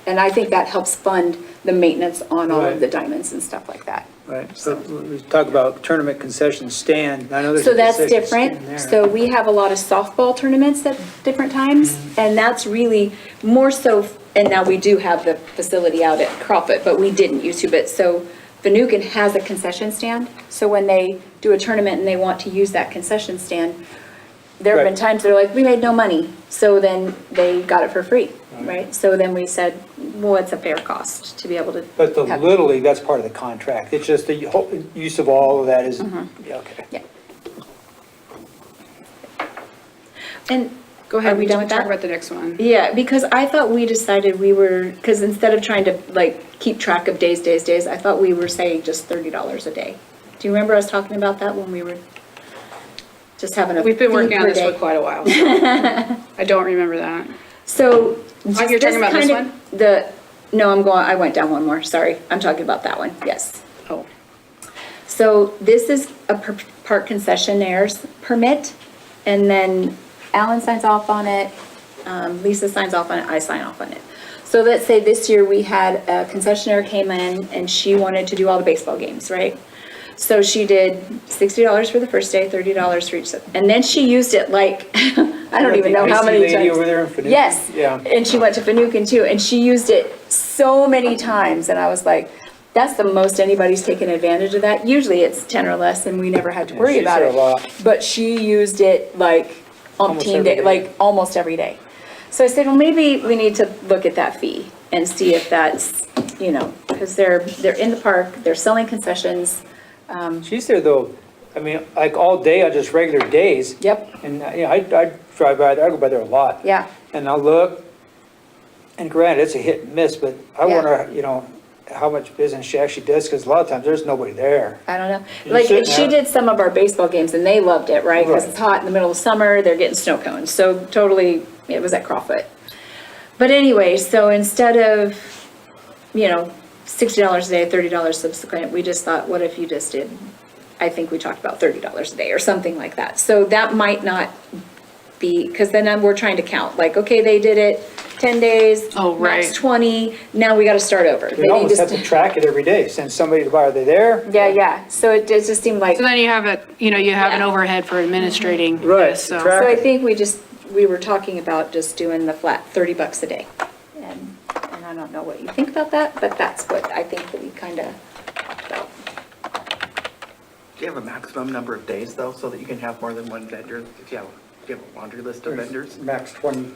And I think that helps fund the maintenance on all Right. of the diamonds and stuff like that. Right, so we talk about tournament concession stand, I know there's So a that's concession stand different. there. So we have a lot of softball tournaments at different times, and that's really more so, and now we do have the facility out at Crawford, but we didn't used to, but so Fanouken has a concession stand, so when they do a tournament and they want to use that concession stand, there have been Right. times they're like, we made no money, so then they got it for free, right? So then we said, well, it's a fair cost to be able to. But the have- Little League, that's part of the contract, it's just the whole use of all of that is, yeah, okay. Yeah. And Go ahead, Are we done with talk that? about the next one. yeah, because I thought we decided we were, because instead of trying to like keep track of days, I thought we were saying just $30 a day. Do you remember us talking about that when we were just having a We've been fee working on per this for day? quite a while. So I don't remember that. So. just you're talking about this kind of- no, I went down one more, sorry. I'm talking about that one, yes. Oh, So this is a park concessionaire's permit, and then Alan signs off on it, Lisa signs off on it, I sign off on it. So let's say this year we had a concessionaire came in and she wanted to do all the baseball games, right? So she did $60 for the first day, $30 for each, and then she used it like, I don't even know how many The icy lady times. over there in Fanouken? Yes. Yeah. And she went to Fanouken too, and she used it so many times, and I was like, that's the most anybody's taken advantage of that. Usually it's 10 or less, and we never had to worry she's about there it. a lot. But she used it like Almost umpteen every day, day. like almost every day. So I said, well, maybe we need to look at that fee and see if that's, because they're in the park, they're selling concessions. She's there though, I mean, like all day on just regular days. Yep, And, I drive by there, I go by there a lot. yeah. And I'll look, and granted, it's a hit and miss, but I Yeah. wonder, how much business she actually does, because a lot of times there's nobody there. I don't know. You're Like, sitting she there. did some of our baseball games and they loved it, right? Because Right. it's hot in the middle of summer, they're getting snow cones. So totally, it was at Crawford. But anyway, so instead of, $60 a day, $30 subsequent, we just thought, what if you just did, I think we talked about $30 a day or something like that. So that might not be, because then we're trying to count, like, okay, they did it 10 days. Oh, max right. 20, now we got to start over. We almost have to track it every day, send somebody by, are they there? Yeah. So it just seemed like. so then you have an Yeah. overhead for administrating Right, this, so. track- So I think we were talking about just doing the flat $30 a day. And I don't know what you think about that, but that's what I think that we kind of talked about. Do you have a maximum number of days though, so that you can have more than one vendor? If you have, do you have a laundry list of vendors? Max 20.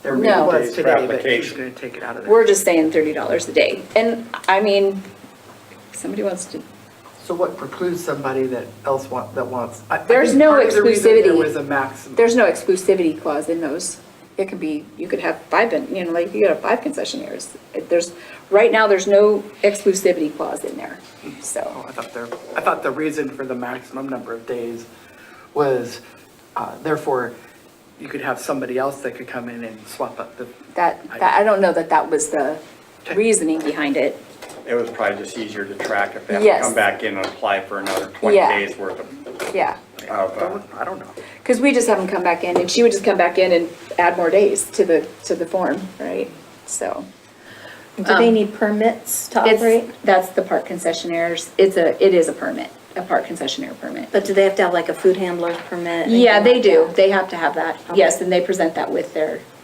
There No. was Days for today, but she's application. gonna take it out of there. We're just saying $30 a day. And I mean, if somebody wants to, So what precludes somebody that wants? I There's think no part of the reason There exclusivity. was a maximum. there's no exclusivity clause in those. It could be, you could have five, like you could have 5 concessionaires. Right now, there's no exclusivity clause in there, so. Oh, I thought the reason for the maximum number of days was, therefore, you could have somebody else that could come in and swap up the. I don't know that was the reasoning behind it. It was probably just easier to track if they have to Yes. come back in and apply for another 20 Yeah. days worth of, Yeah, I don't know. because we just have them come back in, and she would just come back in and add more days to the form, right? So. Do they need permits to operate? That's the park concessionaires. It is a permit, a park concessionaire permit. But do they have to have like a food handler's permit? Yeah, anything they like do. that? They have to have that. Yes, and they present that with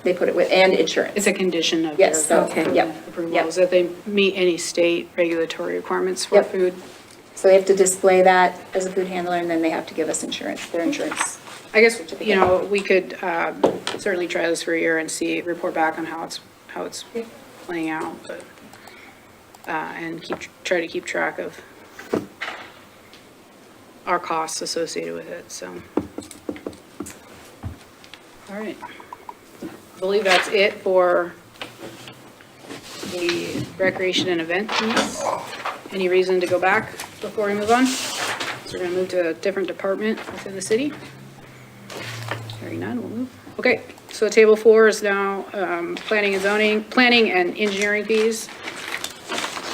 they put it with, and insurance. It's a condition of their Yes, Okay. Yep, approval, yep. is that they meet any state regulatory requirements for Yep. food. So they have to display that as a food handler, and then they have to give us insurance, their insurance. I guess, you know, we could certainly try this for a year and report back on how it's playing out, but, and try to keep track of our costs associated with it, so. All right. I believe that's it for the recreation and event piece. Any reason to go back before we move on? So we're gonna move to a different department within the city. Hearing none, we'll move. Okay, so table 4 is now planning and engineering fees.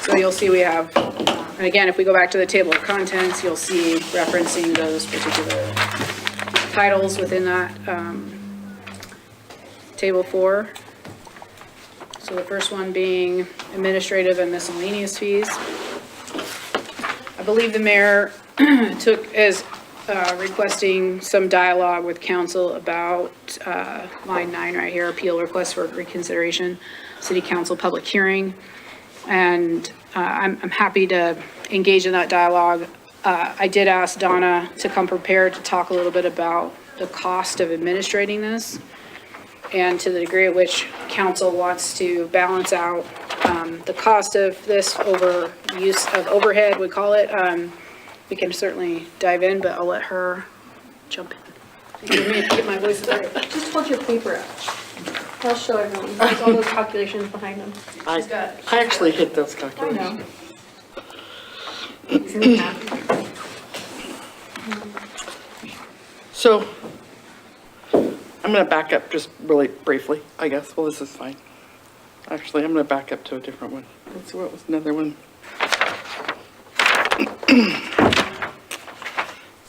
So you'll see we have, and again, if we go back to the table of contents, you'll see referencing those particular titles within that table 4. So the first one being administrative and miscellaneous fees. I believe the mayor is requesting some dialogue with council about line 9 right here, appeal request for reconsideration, city council public hearing. And I'm happy to engage in that dialogue. I did ask Donna to come prepared to talk a little bit about the cost of administrating this and to the degree at which council wants to balance out the cost of this over use of overhead, we call it. We can certainly dive in, but I'll let her jump in. Get my voice started. Just hold your paper up. I'll show everyone. There's all those calculations behind them. I actually hit those I calculations. know. It's in the back. So, I'm gonna back up just really briefly, I guess. Well, this is fine. Actually, I'm gonna back up to a different one. Let's see, what was another one?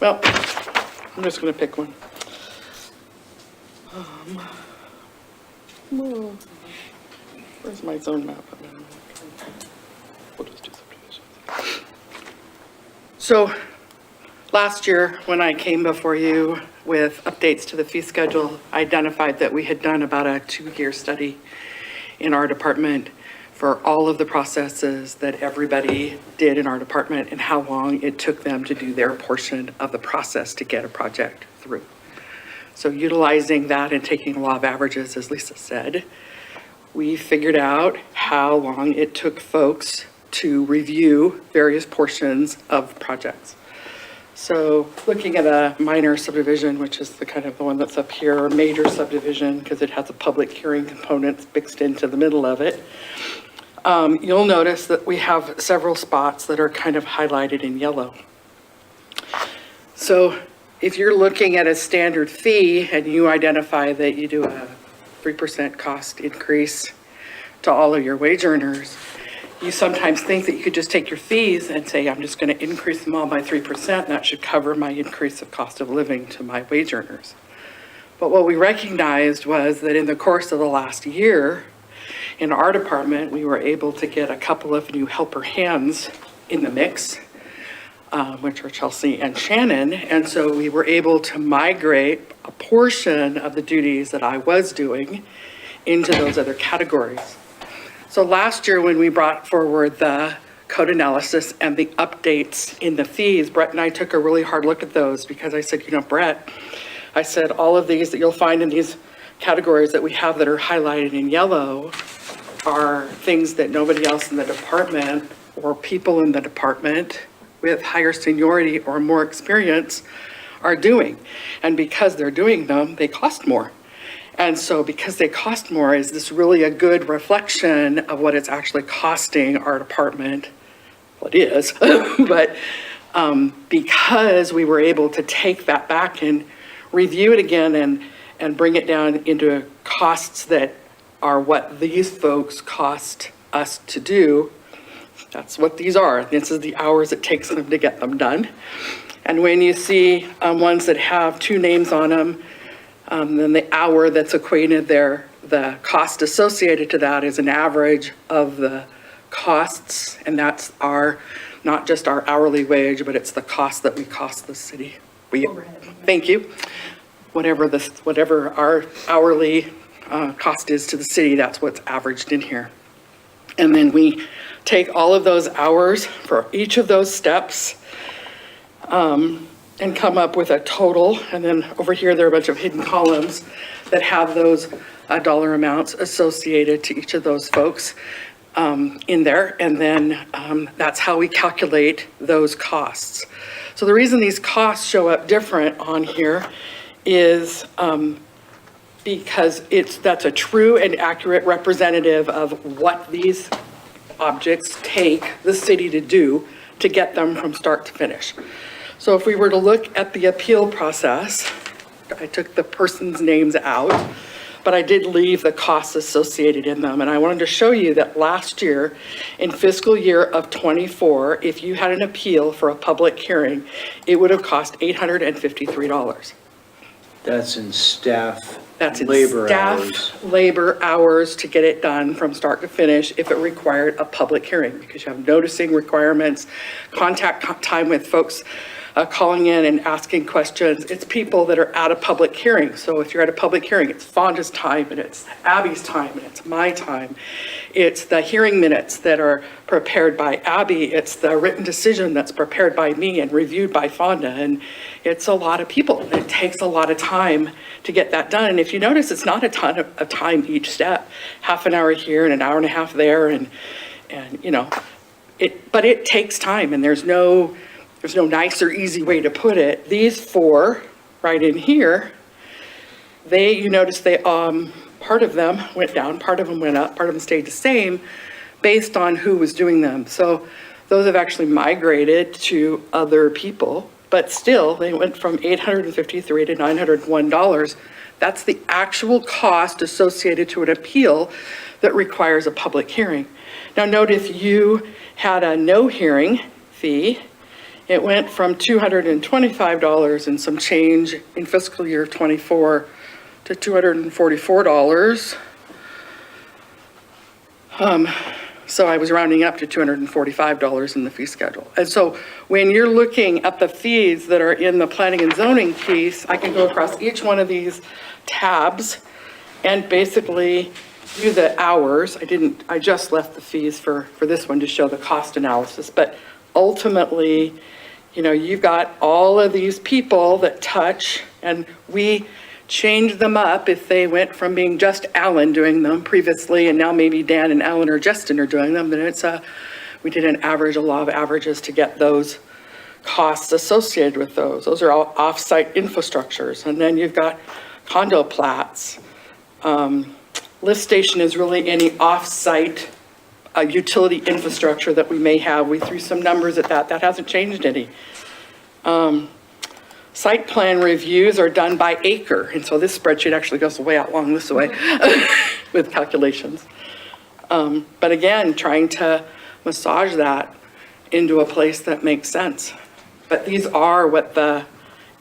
Well, I'm just gonna pick one. Well, where's my zone map? We'll just do subdivisions. So, last year, when I came before you with updates to the fee schedule, I identified that we had done about a 2-year study in our department for all of the processes that everybody did in our department and how long it took them to do their portion of the process to get a project through. So utilizing that and taking a law of averages, as Lisa said, we figured out how long it took folks to review various portions of projects. So looking at a minor subdivision, which is the kind of the one that's up here, or major subdivision, because it has a public hearing component mixed into the middle of it, you'll notice that we have several spots that are kind of highlighted in yellow. So if you're looking at a standard fee and you identify that you do a 3% cost increase to all of your wage earners, you sometimes think that you could just take your fees and say, I'm just going to increase them all by 3%, and that should cover my increase of cost of living to my wage earners. But what we recognized was that in the course of the last year, in our department, we were able to get a couple of new helper hands in the mix, which are Chelsea and Shannon. And so we were able to migrate a portion of the duties that I was doing into those other categories. So last year, when we brought forward the code analysis and the updates in the fees, Brett and I took a really hard look at those because I said, Brett, I said, all of these that you'll find in these categories that we have that are highlighted in yellow are things that nobody else in the department or people in the department with higher seniority or more experience are doing. And because they're doing them, they cost more. And so because they cost more, is this really a good reflection of what it's actually costing our department? Well, it is, but because we were able to take that back and review it again and bring it down into costs that are what these folks cost us to do, that's what these are. This is the hours it takes them to get them done. And when you see ones that have two names on them, then the hour that's equated there, the cost associated to that is an average of the costs, and that's not just our hourly wage, but it's the cost that we cost the city. Thank you. Whatever our hourly cost is to the city, that's what's averaged in here. And then we take all of those hours for each of those steps and come up with a total. And then over here, there are a bunch of hidden columns that have those dollar amounts associated to each of those folks in there. And then that's how we calculate those costs. So the reason these costs show up different on here is because that's a true and accurate representative of what these objects take the city to do to get them from start to finish. So if we were to look at the appeal process, I took the person's names out, but I did leave the costs associated in them. And I wanted to show you that last year, in fiscal year of '24, if you had an appeal for a public hearing, it would have cost $853. That's in staff. That's in labor staff, hours. labor hours to get it done from start to finish if it required a public hearing, because you have noticing requirements, contact time with folks calling in and asking questions. It's people that are at a public hearing. So if you're at a public hearing, it's Fonda's time and it's Abby's time and it's my time. It's the hearing minutes that are prepared by Abby. It's the written decision that's prepared by me and reviewed by Fonda. And it's a lot of people. It takes a lot of time to get that done. And if you notice, it's not a ton of time each step, half an hour here and an hour and a half there. And but it takes time, and there's no nice or easy way to put it. These four right in here, you notice part of them went down, part of them went up, part of them stayed the same based on who was doing them. So those have actually migrated to other people, but still they went from $853 to $901. That's the actual cost associated to an appeal that requires a public hearing. Now note, if you had a no hearing fee, it went from $225 and some change in fiscal year 24 to $244. So I was rounding up to $245 in the fee schedule. And so when you're looking at the fees that are in the planning and zoning piece, I can go across each one of these tabs and basically do the hours. I just left the fees for this one to show the cost analysis, but ultimately, you've got all of these people that touch, and we change them up if they went from being just Alan doing them previously, and now maybe Dan and Alan or Justin are doing them, then we did a law of averages to get those costs associated with those. Those are all off-site infrastructures. And then you've got condo plats. Lift station is really any off-site utility infrastructure that we may have. We threw some numbers at that. That hasn't changed any. Site plan reviews are done by acre. And so this spreadsheet actually goes way out long this way with calculations. But again, trying to massage that into a place that makes sense. But these are what the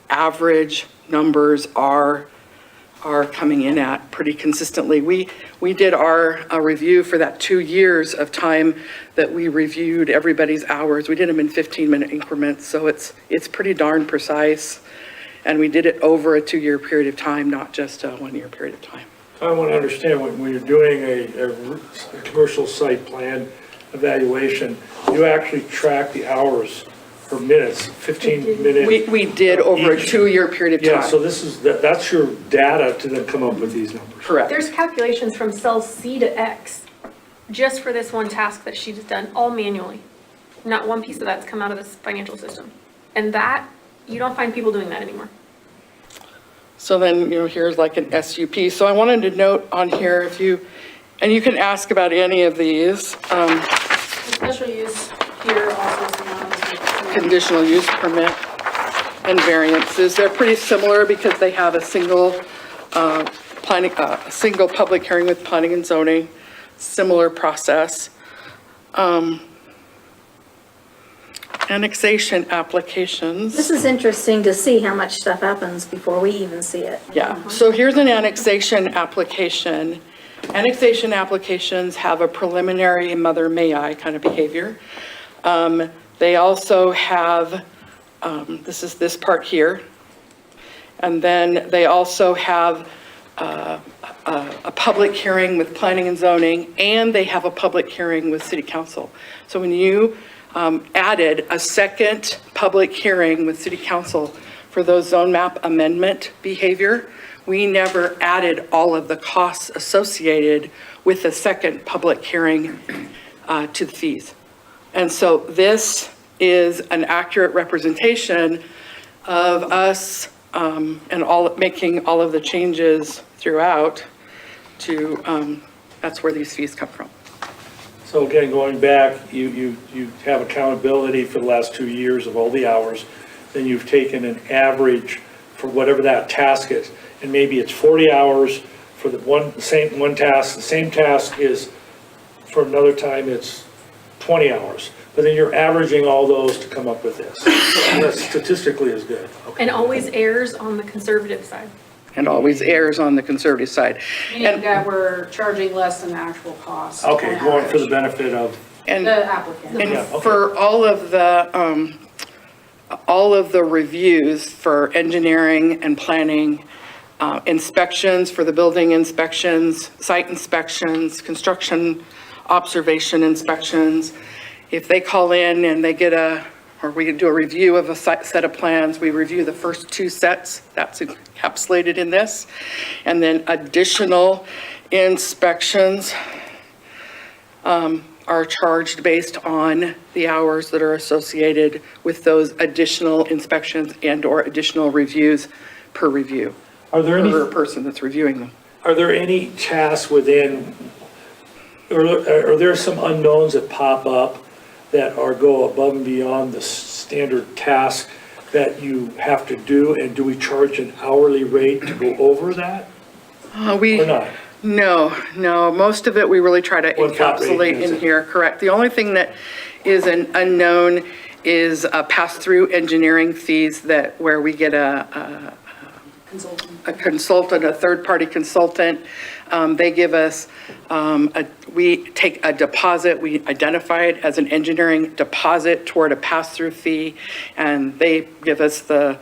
average numbers are coming in at pretty consistently. We did our review for that 2 years of time that we reviewed everybody's hours. We did them in 15-minute increments, so it's pretty darn precise. And we did it over a 2-year period of time, not just a 1-year period of time. I want to understand, when you're doing a commercial site plan, evaluation, you actually track the hours or minutes, 15 minutes. We did over a 2-year period of Yeah, so time. this is, that's your data to then come up with these numbers. Correct. There's calculations from cell C to X, just for this one task that she's done, all manually. Not one piece of that's come out of this financial system. And that, you don't find people doing that anymore. So then, here's like an SUP. So I wanted to note on here and you can ask about any of these. Special use here also is Conditional use permit and variances. They're pretty similar because they have a single single public hearing with planning and zoning, similar process. Annexation applications. This is interesting to see how much stuff happens before we even see it. Yeah, so here's an annexation application. Annexation applications have a preliminary mother may I kind of behavior. They also have, this is this part here. And then they also have a public hearing with planning and zoning, and they have a public hearing with city council. So when you added a second public hearing with city council for those zone map amendment behavior, we never added all of the costs associated with the second public hearing to the fees. And so this is an accurate representation of us and making all of the changes throughout to, that's where these fees come from. So again, going back, you have accountability for the last 2 years of all the hours, then you've taken an average for whatever that task is, and maybe it's 40 hours for the same task, the same task is, for another time, it's 20 hours, but then you're averaging all those to come up with this. That statistically is good. Okay. And always errs on the conservative side. And always errs on the conservative side. Meaning that we're charging less than the actual cost. Okay, on going for the average. benefit of, And The applicant. And Yeah, okay. for all of the reviews for engineering and planning, inspections for the building inspections, site inspections, construction observation inspections, if they call in and they get or we do a review of a set of plans, we review the first 2 sets, that's encapsulated in this, and then additional inspections are charged based on the hours that are associated with those additional inspections and/or additional reviews per review. are there any? Per person that's reviewing them. Are there any tasks within, or are there some unknowns that pop up that go above and beyond the standard task that you have to do? And do we charge an hourly rate to go over that or not? No, most of it we really try to One flat rate, encapsulate that's in it. here, correct. The only thing that is an unknown is pass-through engineering fees where we get a consultant, a third-party consultant. They give us, we take a deposit, we identify it as an engineering deposit toward a pass-through fee, and they give us the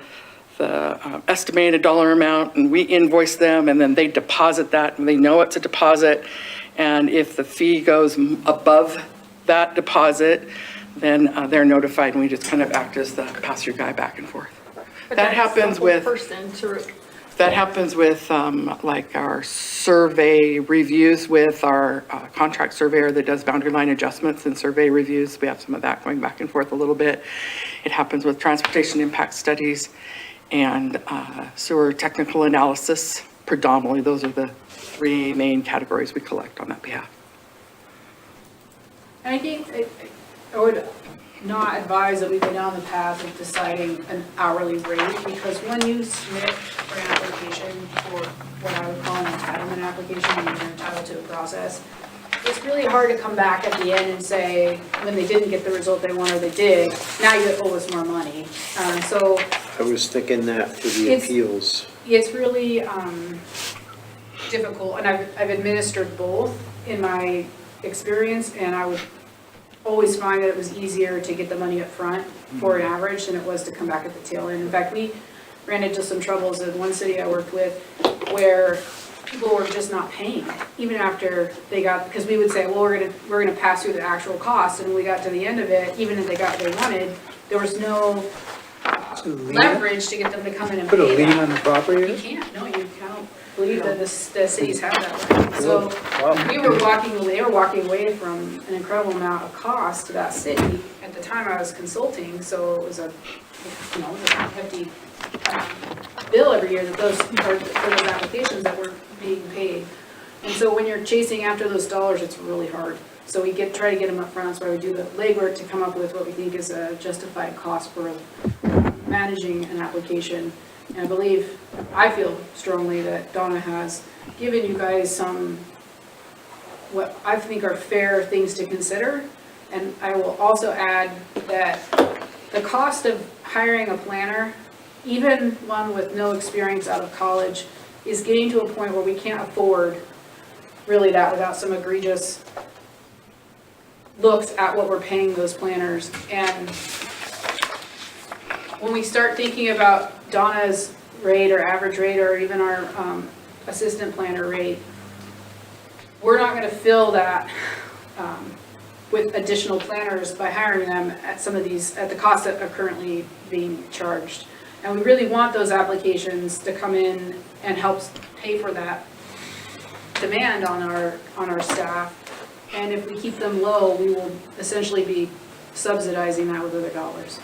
estimated dollar amount, and we invoice them, and then they deposit that, and they know it's a deposit. And if the fee goes above that deposit, then they're notified, and we just kind of act as the pass-through guy back and forth. But That that's happens the whole with. person to That happens with like our survey reviews with our contract surveyor that does boundary line adjustments and survey reviews. We have some of that going back and forth a little bit. It happens with transportation impact studies and sewer technical analysis. Predominantly, those are the 3 main categories we collect on that behalf. And I think I would not advise that we go down the path of deciding an hourly rate, because when you submit for an application for what I would call an entitlement application, when you're entitled to a process, it's really hard to come back at the end and say, when they didn't get the result they wanted, or they did, now you owe us more money. So I was thinking that for the It's- appeals. it's really difficult, and I've administered both in my experience, and I would always find that it was easier to get the money up front for an average than it was to come back at the tail end. In fact, we ran into some troubles in one city I worked with where people were just not paying, even after they got, because we would say, well, we're gonna pass through the actual cost, and when we got to the end of it, even if they got what they wanted, there was no leverage to get them to come in and pay Put a lien that. on the property? You can't, no, you, I don't believe that the cities have that right. So they were walking away from an incredible amount of cost to that city at the time I was consulting, so it was a, you know, it was a hefty bill every year that those, for those applications that were being paid. And so when you're chasing after those dollars, it's really hard. So we try to get them up front. That's why we do the legwork to come up with what we think is a justified cost for managing an application. And I feel strongly that Donna has given you guys some, what I think are fair things to consider. And I will also add that the cost of hiring a planner, even one with no experience out of college, is getting to a point where we can't afford really that without some egregious looks at what we're paying those planners. And when we start thinking about Donna's rate or average rate or even our assistant planner rate, we're not gonna fill that with additional planners by hiring them at some of these, at the costs that are currently being charged. And we really want those applications to come in and help pay for that demand on our staff. And if we keep them low, we will essentially be subsidizing that with other dollars.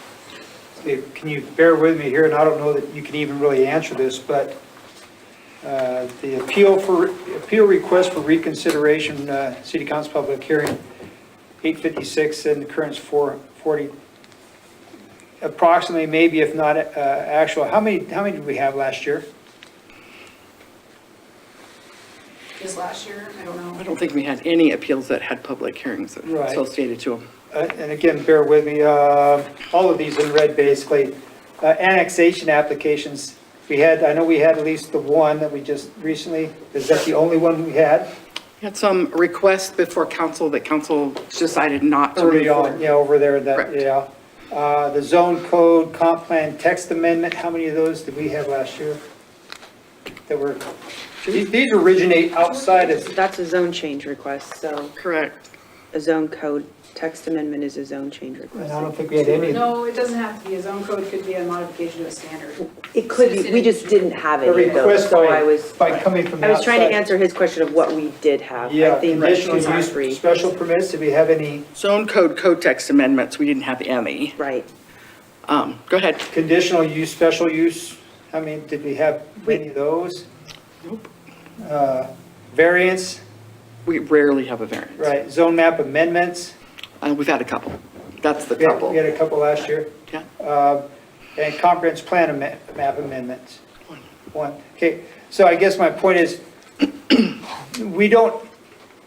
Can you bear with me here, and I don't know that you can even really answer this, but the appeal request for reconsideration, City Council public hearing, 856, and the current's 440. Approximately, maybe if not actual, how many did we have last year? This last year, I don't know. I don't think we had any appeals that had public hearings Right. associated to them. And again, bear with me, all of these in red basically. Annexation applications, I know we had at least the one that we just recently, is that the only one we had? We had some requests before council that council decided not to move Early on, forward. yeah, over there, that, Correct. yeah. The zone code, comp plan, text amendment, how many of those did we have last year? That were, these originate outside of, That's a zone change request, so Correct. a zone code text amendment is a zone change and request. I don't think we had any. No, it doesn't have to be. A zone code could be a modification to a standard. It could be, we just didn't have A any of those, request so I was, by coming from the I was trying to outside. answer his question of what we did have. I Yeah, think conditional these are use, free. special permits, did we have any Zone code text amendments, we didn't have any. Right. Go ahead. conditional use, special use? I mean, did we have many of those? Nope. Variance, We rarely have a variance. right, zone map amendments, We've had a couple. That's the we had couple. a couple last year. Yeah. And comprehensive plan map amendments. One. Okay, so I guess my point is, we don't,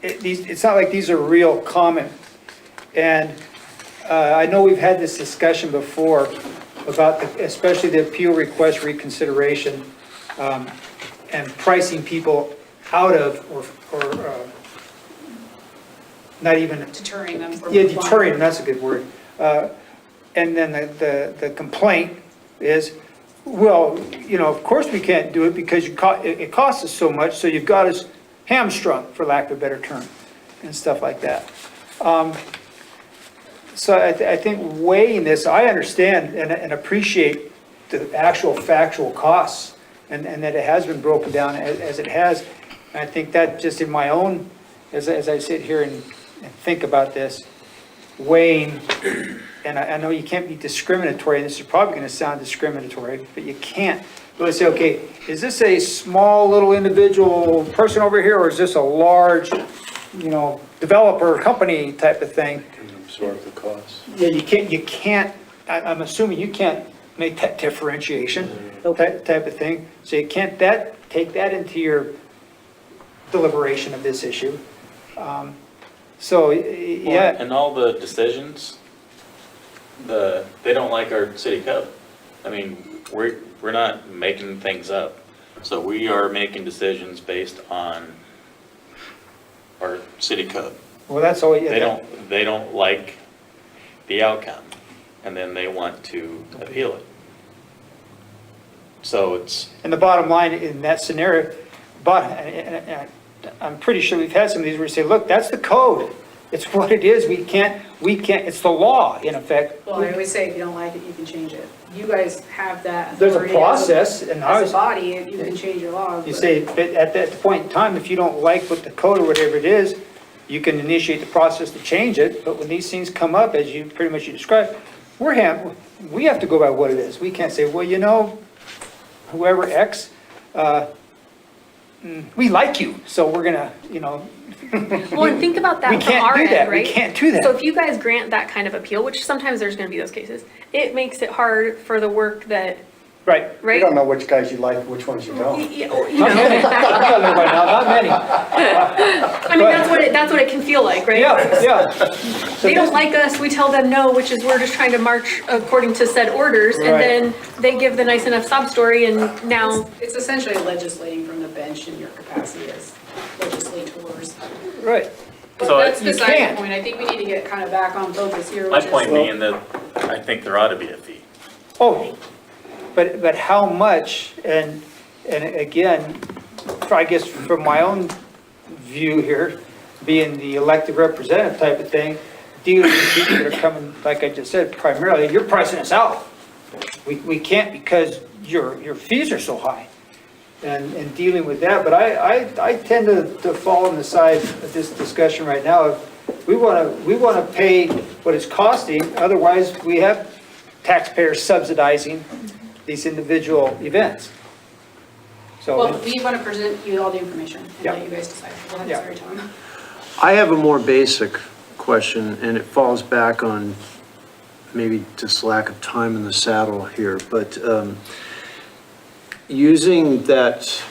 it's not like these are real common. And I know we've had this discussion before about, especially the appeal request reconsideration, and pricing people out of, or not even, Deterring them from yeah, applying. deterring, that's a good word. And then the complaint is, well, you know, of course we can't do it because it costs us so much, so you've got us hamstrung, for lack of a better term, and stuff like that. So I think weighing this, I understand and appreciate the actual factual costs, and that it has been broken down as it has. And I think that just in my own, as I sit here and think about this, weighing, and I know you can't be discriminatory, and this is probably gonna sound discriminatory, but you can't really say, okay, is this a small little individual person over here, or is this a large, you know, developer, company type of thing? Absorb the cost. Yeah, you can't, I'm assuming you can't make that differentiation, type of thing. So you can't take that into your deliberation of this issue. So, yeah. And all the decisions, they don't like our city code. I mean, we're not making things up. So we are making decisions based on our city code. Well, that's all, yeah. They don't like the outcome, and then they want to appeal it. So it's, And the bottom line in that scenario, bottom, and I'm pretty sure we've had some of these where you say, look, that's the code. It's what it is. We can't, it's the law, in effect. Well, I always say, if you don't like it, you can change it. You guys have that There's a authority process, and I As was, a body, you can change your laws. you but- say, but at that point in time, if you don't like what the code or whatever it is, you can initiate the process to change it, but when these things come up, as you pretty much you described, we have to go by what it is. We can't say, well, you know, whoever X, we like you, so we're gonna, you know. Well, and think about that We from can't our do end, that. We right? can't do that. So if you guys grant that kind of appeal, which sometimes there's gonna be those cases, it makes it hard for the work that, Right. We right? don't know which guys you like, which ones you don't. You Not know, many. Not many right now, not many. I mean, that's what it can feel like, right? Yeah, yeah. They don't like us, we tell them no, which is we're just trying to march according to said orders, and Right. then they give the nice enough sob story, and now, It's essentially legislating from the bench in your capacity as legislators. Right. But So that's you beside can't. the point. I think we need to get kind of back on focus here, My which point is, being that I think there ought to be a fee. Oh, but how much, and again, I guess from my own view here, being the elected representative type of thing, dealing with people that are coming, like I just said, primarily, you're pricing us out. We can't because your fees are so high. And dealing with that, but I tend to fall on the side of this discussion right now of, we wanna pay what it's costing, otherwise we have taxpayers subsidizing these individual events. well, So, we want to present you all the information and Yeah. let you guys decide. Go ahead, Yeah. sorry, Tom. I have a more basic question, and it falls back on maybe just lack of time in the saddle here, but using that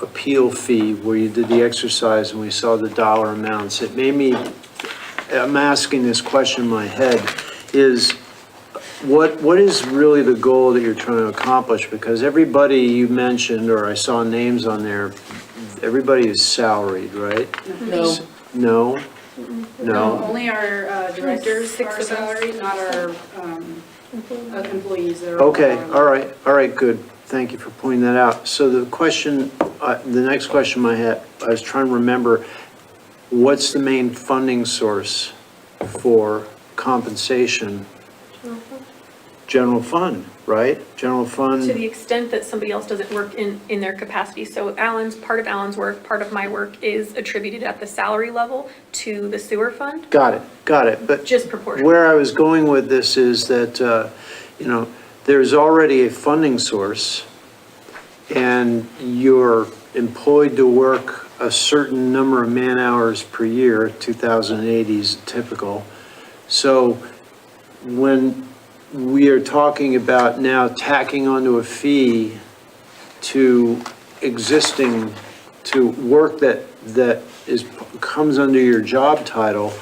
appeal fee where you did the exercise and we saw the dollar amounts, it made me, I'm asking this question in my head, is what is really the goal that you're trying to accomplish? Because everybody you mentioned, or I saw names on there, everybody is salaried, right? No. No? No? Only our directors Six are of us. salaried, not our employees that are. Okay, all right, good. Thank you for pointing that out. So the question, the next question I was trying to remember, what's the main funding source for compensation? General fund, right? General to fund, the extent that somebody else doesn't work in their capacity. So part of Alan's work, part of my work is attributed at the salary level to the sewer fund, got it. But just proportionate. where I was going with this is that, there's already a funding source and you're employed to work a certain number of man hours per year, 2080 is typical. So when we are talking about now tacking onto a fee to existing, to work that comes under your job title,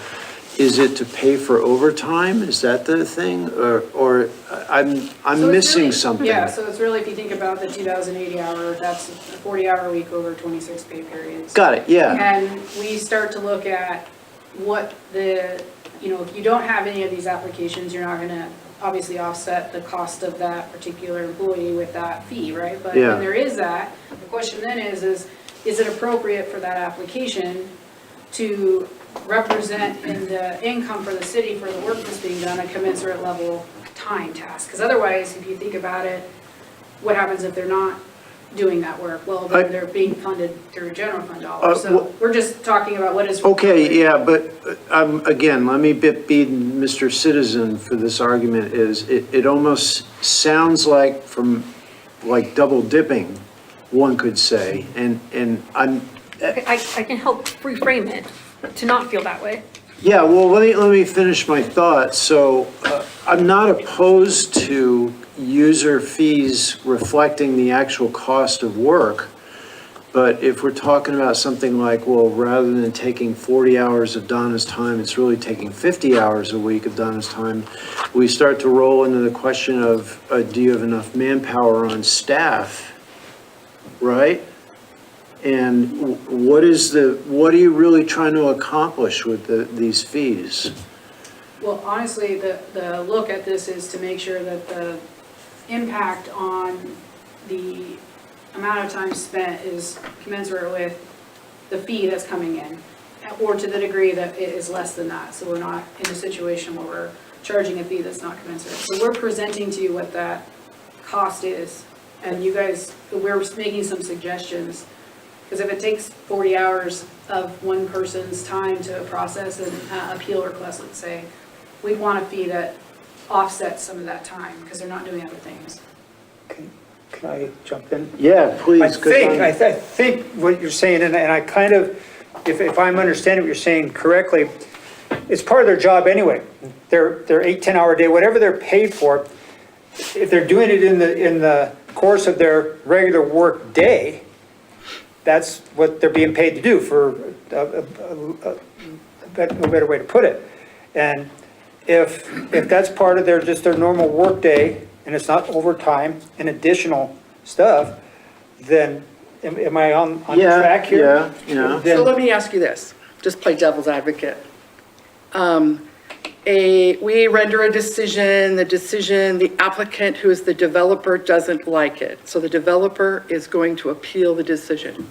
is it to pay for overtime? Is that the thing? Or I'm So it's missing really- something? Yeah, so it's really, if you think about the 2,080 hour, that's a 40-hour week over 26 pay periods. Got it, yeah. And we start to look at what if you don't have any of these applications, you're not gonna obviously offset the cost of that particular employee with that fee, right? But Yeah. when there is that, the question then is it appropriate for that application to represent in the income for the city for the work that's being done a commensurate level time task? Because otherwise, if you think about it, what happens if they're not doing that work? Well, then they're being funded through general fund dollars. So well- we're just talking about what is. Okay, yeah, but again, let me be Mr. Citizen for this argument is, it almost sounds like like double dipping, one could say, and I'm, I can help reframe it to not feel that way. yeah, well, let me finish my thought. So I'm not opposed to user fees reflecting the actual cost of work. But if we're talking about something like, well, rather than taking 40 hours of Donna's time, it's really taking 50 hours a week of Donna's time, we start to roll into the question of, do you have enough manpower on staff, right? And what are you really trying to accomplish with these fees? Well, honestly, the look at this is to make sure that the impact on the amount of time spent is commensurate with the fee that's coming in, or to the degree that it is less than that. So we're not in a situation where we're charging a fee that's not commensurate. So we're presenting to you what that cost is, and you guys, we're making some suggestions. Because if it takes 40 hours of one person's time to process an appeal request, let's say, we'd want a fee that offsets some of that time, because they're not doing other things. Can I jump in? Yeah, please. I think what you're saying, and I kind of, if I'm understanding what you're saying correctly, it's part of their job anyway. Their 8-10-hour day, whatever they're paid for, if they're doing it in the course of their regular work day, that's what they're being paid to do, for no better way to put it. And if that's part of their normal work day, and it's not overtime and additional stuff, then am I on track here? Yeah. So let me ask you this, just play devil's advocate. We render a decision, the applicant, who is the developer, doesn't like it. So the developer is going to appeal the decision.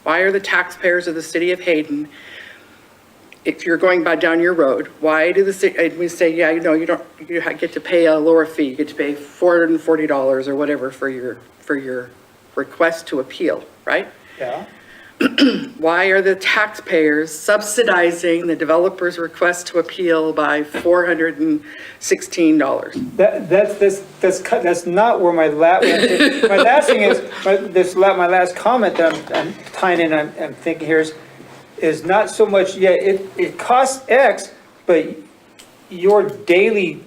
Why are the taxpayers of the city of Hayden, if you're going down your road, why do the city, we say, yeah, you get to pay a lower fee, you get to pay $440 or whatever for your request to appeal, right? Yeah. Why are the taxpayers subsidizing the developer's request to appeal by $416? That's not where my last thing is, my last comment that I'm tying in, I'm thinking here is not so much, yeah, it costs X, but your daily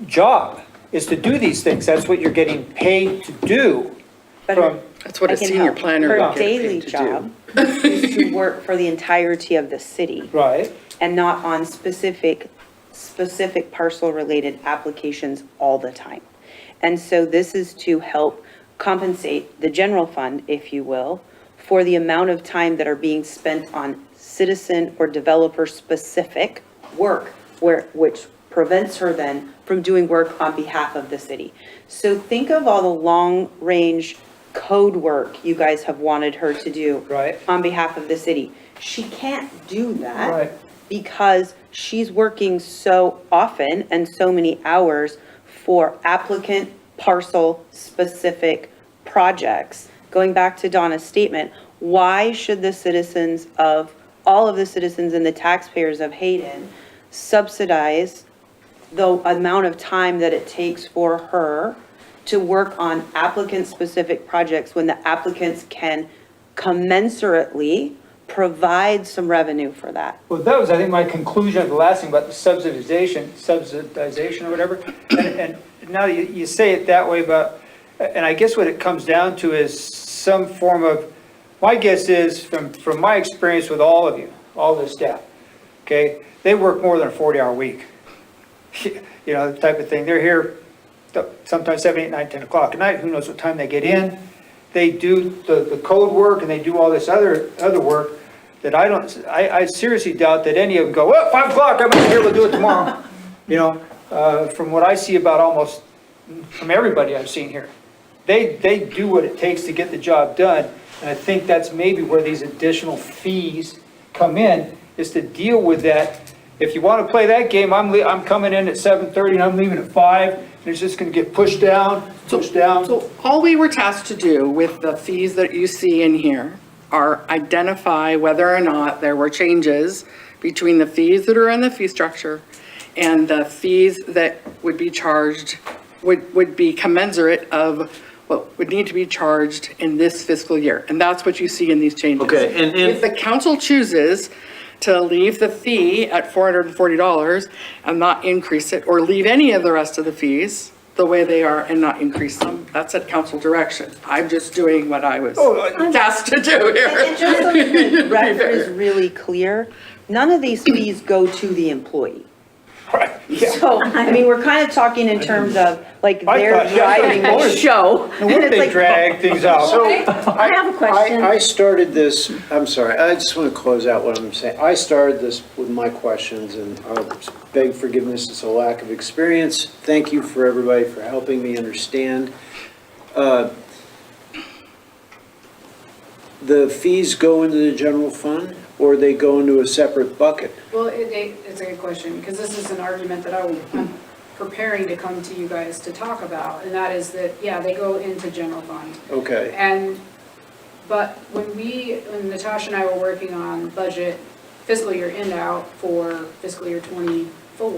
job is to do these things. That's what you're getting paid to do. That's what a senior planner would Her get paid daily to do. job is to work for the entirety of the city. Right. And not on specific parcel-related applications all the time. And so this is to help compensate the general fund, if you will, for the amount of time that are being spent on citizen or developer-specific work, which prevents her then from doing work on behalf of the city. So think of all the long-range code work you guys have wanted her to do on behalf of the city. She can't do that because she's working so often and so many hours for applicant parcel specific projects. Going back to Donna's statement, why should the citizens of, all of the citizens and the taxpayers of Hayden subsidize the amount of time that it takes for her to work on applicant-specific projects when the applicants can commensurately provide some revenue for that? Well, that was, I think, my conclusion of the last thing about the subsidization or whatever. And now you say it that way, but, and I guess what it comes down to is some form of, my guess is, from my experience with all of you, all the staff, okay, they work more than a 40-hour week. You know, the type of thing. They're here sometimes 7, 8, 9, 10 o'clock at night. Who knows what time they get in? They do the code work and they do all this other work that I seriously doubt that any of them go, well, 5 o'clock, I'm going to be able to do it tomorrow. You know, from what I see about almost from everybody I've seen here, they do what it takes to get the job done. And I think that's maybe where these additional fees come in, is to deal with that. If you want to play that game, I'm coming in at 7:30 and I'm leaving at 5, and it's just going to get pushed down. So all we were tasked to do with the fees that you see in here are identify whether or not there were changes between the fees that are in the fee structure and the fees that would be charged, would be commensurate of what would need to be charged in this fiscal year. And that's what you see in these changes. Okay, and if the council chooses to leave the fee at $440 and not increase it, or leave any of the rest of the fees the way they are and not increase them, that's at council direction. I'm just doing what I was tasked to do here. And just so the record is really clear, none of these fees go to the employee. Right, yeah. So, I mean, we're kind of talking in terms of, like, they're driving the show. No wonder they drag things out. So, I have a question. I started this, I'm sorry, I just want to close out what I'm saying. I started this with my questions, and I'll beg forgiveness, it's a lack of experience. Thank you for everybody for helping me understand. the fees go into the general fund or they go into a separate bucket? Well, it's a good question, because this is an argument that I'm preparing to come to you guys to talk about, and that is that, yeah, they go into general fund. Okay. But when Natasha and I were working on budget fiscal year end out for fiscal year '24,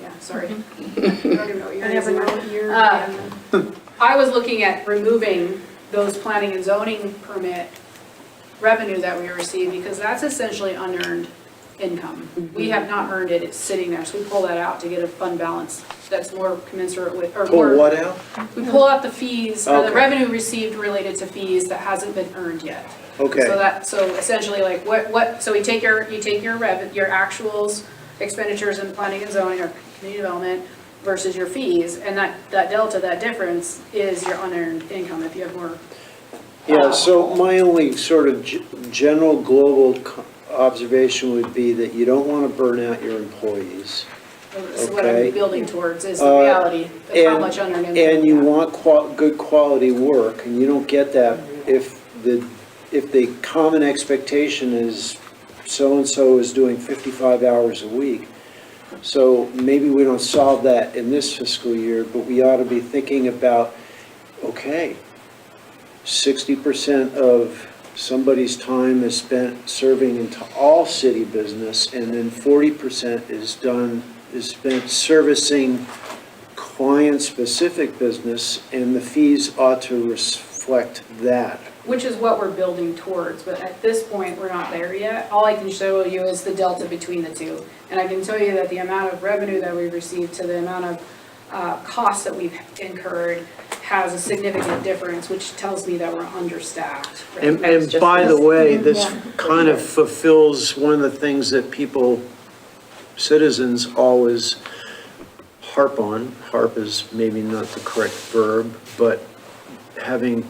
yeah, sorry. I don't even know what year it is anymore. I was looking at removing those planning and zoning permit revenue that we receive, because that's essentially unearned income. We have not earned it, it's sitting there, so we pull that out to get a fund balance that's more commensurate with, or more. Pull what out? We pull out the fees, or the Okay. revenue received related to fees that hasn't been earned yet. Okay. So essentially, like, so you take your actuals, expenditures in planning and zoning or community development versus your fees, and that delta, that difference is your unearned income if you have more. Yeah, so my only sort of general global observation would be that you don't want to burn out your employees. This is what Okay. I'm building towards, is the reality of how much unearned income. And you we have. want good quality work, and you don't get that if the common expectation is so-and-so is doing 55 hours a week. So maybe we don't solve that in this fiscal year, but we ought to be thinking about, okay, 60% of somebody's time is spent serving into all city business, and then 40% is spent servicing client-specific business, and the fees ought to reflect that. Which is what we're building towards, but at this point, we're not there yet. All I can show you is the delta between the two. And I can tell you that the amount of revenue that we received to the amount of costs that we've incurred has a significant difference, which tells me that we're understaffed. And by the way, this kind of fulfills one of the things that citizens always harp on. Harp is maybe not the correct verb, but having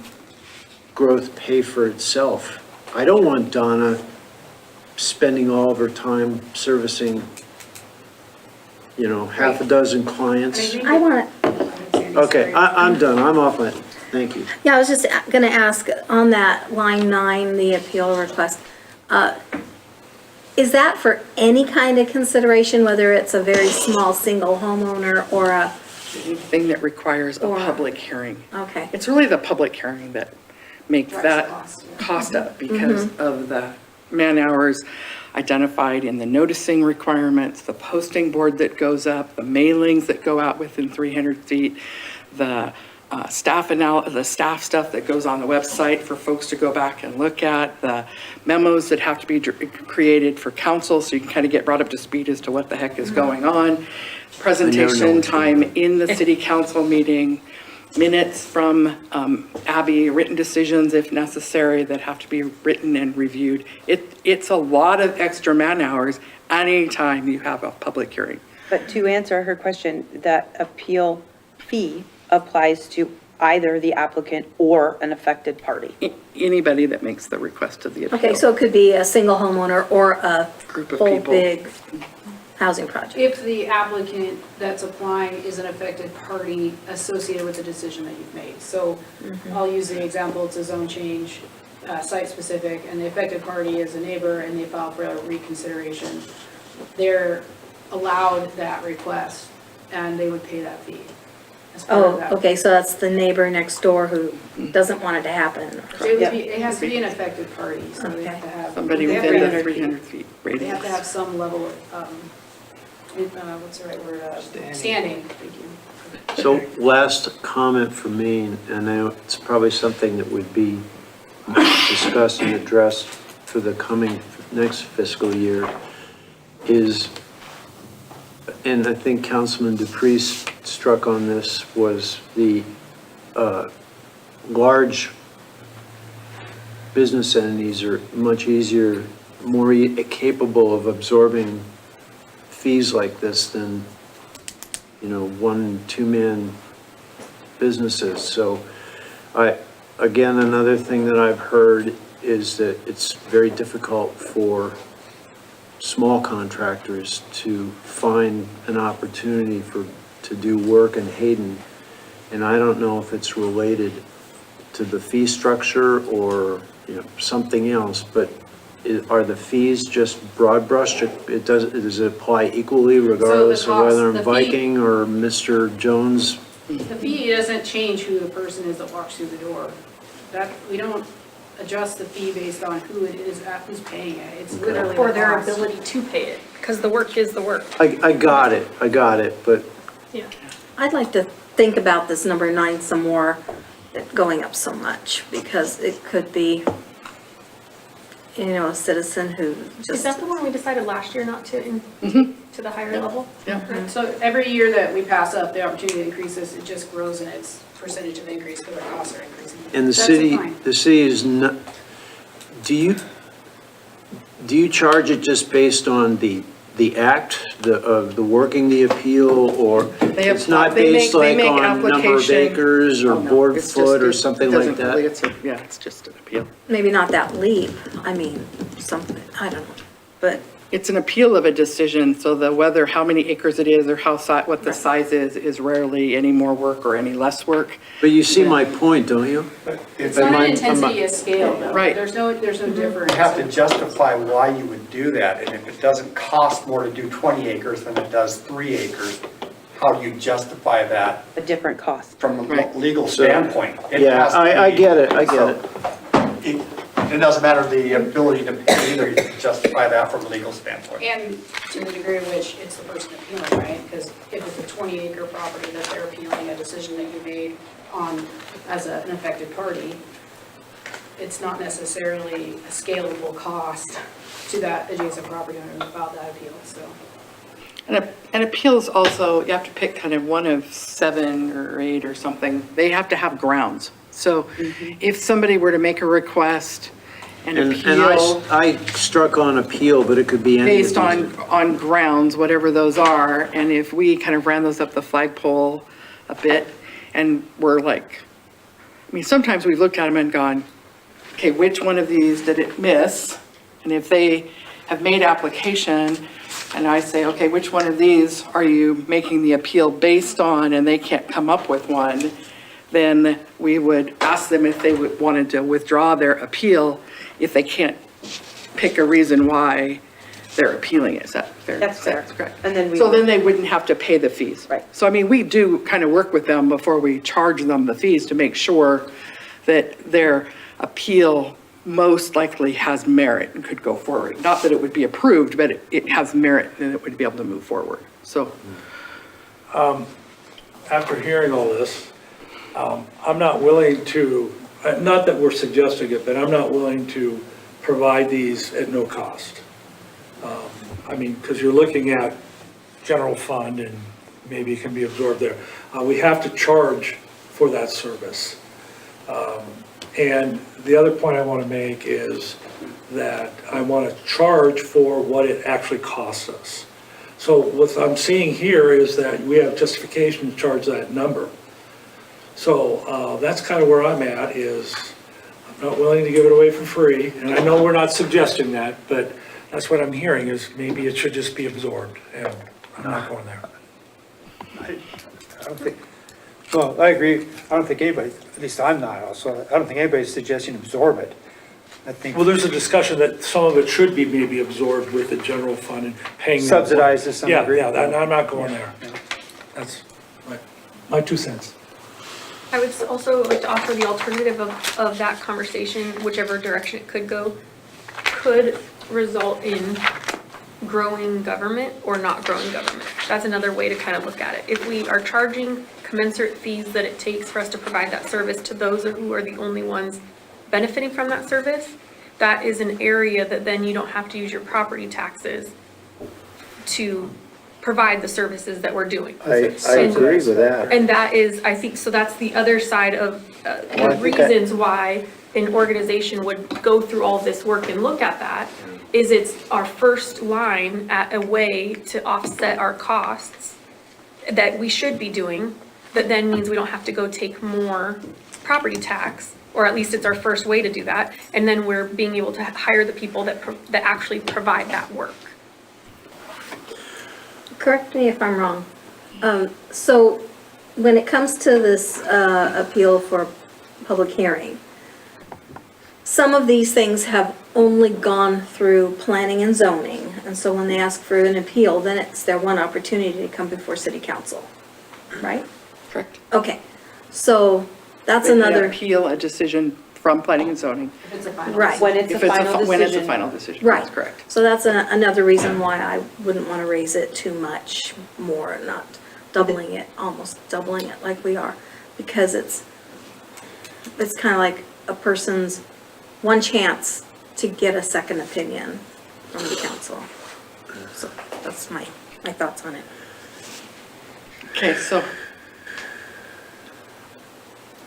growth pay for itself. I don't want Donna spending all of her time servicing, half a dozen clients. I want to, Okay, I'm done, I'm off it, thank you. yeah, I was just going to ask on that line 9, the appeal request, is that for any kind of consideration, whether it's a very small single homeowner or a, Thing that requires a public hearing. okay. It's really the public hearing that makes Drives that the cost, yeah. cost up because of the man hours identified in the noticing requirements, the posting board that goes up, the mailings that go out within 300 feet, the the staff stuff that goes on the website for folks to go back and look at, the memos that have to be created for council so you can kind of get brought up to speed as to what the heck is going on, presentation time in the city council meeting, minutes from Abby, written decisions if necessary that have to be written and reviewed. It's a lot of extra man hours anytime you have a public hearing. But to answer her question, that appeal fee applies to either the applicant or an affected party. Anybody that makes the request of the appeal. Okay, so it could be a single homeowner or a Group of whole people. big housing project. If the applicant that's applying is an affected party associated with the decision that you've made. So I'll use the example, it's a zone change, site-specific, and the affected party is a neighbor and they file for a reconsideration. They're allowed that request and they would pay that fee as part of Oh, that. okay, so that's the neighbor next door who doesn't want it to happen. It has to be an affected party, so they have to have. Somebody they have within to the have- 300 feet They radius. have to have some level of, what's the right word? Standing, thank you. So last comment from me, and I know it's probably something that would be discussed and addressed for the coming next fiscal year, is, and I think Councilman Dupree's struck on this, was the large business entities are much easier, more capable of absorbing fees like this than, one, two-man businesses. So again, another thing that I've heard is that it's very difficult for small contractors to find an opportunity to do work in Hayden. And I don't know if it's related to the fee structure or, something else, but are the fees just broad brush? Does it apply equally regardless of cost- whether the I'm fee- Viking or Mr. Jones? The fee doesn't change who the person is that walks through the door. We don't adjust the fee based on who it is, who's paying it. It's literally Or the their cost. ability to pay it, because the work is the work. I got it, but Yeah. I'd like to think about this number 9 some more, that going up so much, because it could be, a citizen who Is just, that the one we decided last year not to, to the higher level? Yeah. So every year that we pass up the opportunity to increase this, it just grows in its percentage of increase because our costs are increasing. and That's fine. the city is not, do you charge it just based on the act, of the working the appeal, or They have- it's not they based make like on number of application- acres or Oh, no, board it's just- foot or it something like doesn't really- that? it's just an appeal. maybe not that leap, I mean, something, I don't know, but It's an appeal of a decision, so how many acres it is or what the size is rarely any more work or any less work. But you see my point, don't you? It's not an intensity of scale, though. Right. There's no difference. You have to justify why you would do that, and if it doesn't cost more to do 20 acres than it does 3 acres, how do you justify that A different cost. from a Right. legal So- standpoint? It Yeah, has to I be- get it, I get it. It doesn't matter the ability to pay either, you can justify that from a legal standpoint. And to the degree in which it's the person appealing, right? Because if it's a 20-acre property that they're appealing a decision that you made on as an affected party, it's not necessarily a scalable cost to that adjacent property owner who filed that appeal, so. And appeals also, you have to pick kind of one of 7 or 8 or something. They have to have grounds. So if somebody were to make a request and And appeal I struck on appeal, but it could be any of based these. on grounds, whatever those are, and if we kind of ran those up the flagpole a bit, and we're like, sometimes we've looked at them and gone, okay, which one of these did it miss? And if they have made application, and I say, okay, which one of these are you making the appeal based on, and they can't come up with one, then we would ask them if they wanted to withdraw their appeal if they can't pick a reason why they're appealing it. Is that fair? That's fair. correct. And then we- So then they wouldn't have to pay the fees. Right. So I mean, we do kind of work with them before we charge them the fees to make sure that their appeal most likely has merit and could go forward. Not that it would be approved, but it has merit and it would be able to move forward. So After hearing all this, I'm not willing to, not that we're suggesting it, but I'm not willing to provide these at no cost. Because you're looking at general fund and maybe it can be absorbed there. We have to charge for that service. And the other point I want to make is that I want to charge for what it actually costs us. So what I'm seeing here is that we have justification to charge that number. So that's kind of where I'm at, is I'm not willing to give it away for free. And I know we're not suggesting that, but that's what I'm hearing, is maybe it should just be absorbed, and I'm not going there. I don't think, well, I agree. I don't think anybody, at least I'm not also, I don't think anybody's suggesting absorb it. I think Well, there's a discussion that some of it should be maybe absorbed with the general fund and paying. them. subsidized to some degree. Yeah, I'm not going there. That's my 2 cents. I would also like to offer the alternative of that conversation, whichever direction it could go, could result in growing government or not growing government. That's another way to kind of look at it. If we are charging commensurate fees that it takes for us to provide that service to those who are the only ones benefiting from that service, that is an area that then you don't have to use your property taxes to provide the services that we're doing. I agree with that. And that is, I think, so that's the other side of Well, I the think reasons why an organization would go through all this work and look at that, is it's our first line at a way to offset our costs that we should be doing, that then means we don't have to go take more property tax, or at least it's our first way to do that, and then we're being able to hire the people that actually provide that work. correct me if I'm wrong. So when it comes to this appeal for public hearing. Some of these things have only gone through planning and zoning, and so when they ask for an appeal, then it's their one opportunity to come before city council, right? Correct. Okay, so that's They can another, appeal a decision from planning and zoning. right. When it's a If it's final when it's a decision. final decision, Right. that's correct. So that's another reason why I wouldn't want to raise it too much more, not doubling it, almost doubling it like we are. Because it's kind of like a person's one chance to get a second opinion from the council. So that's my thoughts on it. Okay, so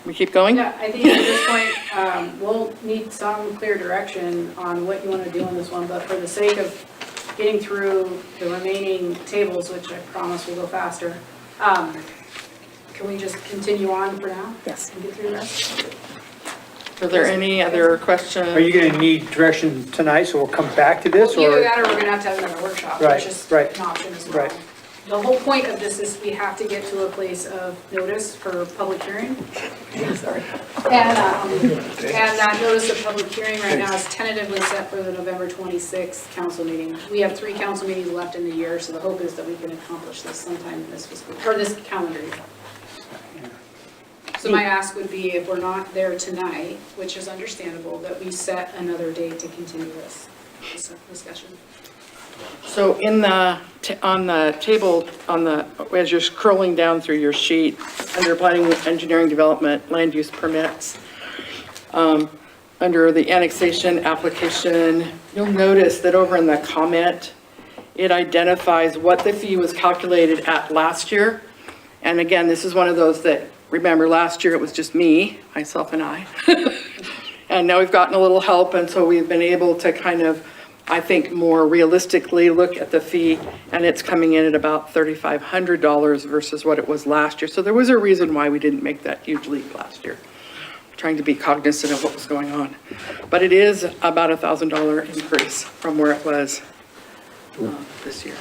we keep going? Yeah, I think at this point, we'll need some clear direction on what you want to do on this one, but for the sake of getting through the remaining tables, which I promise will go faster, can we just continue on for now? Yes. And get through the rest? Are there any other questions? Are you gonna need direction tonight, so we'll come back to this, Either or? that or we're gonna have to have another workshop, Right, which is right, an option as well. right. The whole point of this is we have to get to a place of notice for public hearing. Sorry. And that notice of public hearing right now is tentatively set for the November 26th council meeting. We have 3 council meetings left in the year, so the hope is that we can accomplish this sometime in this fiscal, or this calendar year. So my ask would be, if we're not there tonight, which is understandable, that we set another date to continue this discussion. So in the, on the table, as you're scrolling down through your sheet, under planning, engineering, development, land use permits, under the annexation application, you'll notice that over in the comment, it identifies what the fee was calculated at last year. And again, this is one of those that, remember, last year it was just me, myself and I. And now we've gotten a little help, and so we've been able to kind of, I think, more realistically look at the fee, and it's coming in at about $3,500 versus what it was last year. So there was a reason why we didn't make that huge leap last year, trying to be cognizant of what was going on. But it is about a $1,000 increase from where it was this year.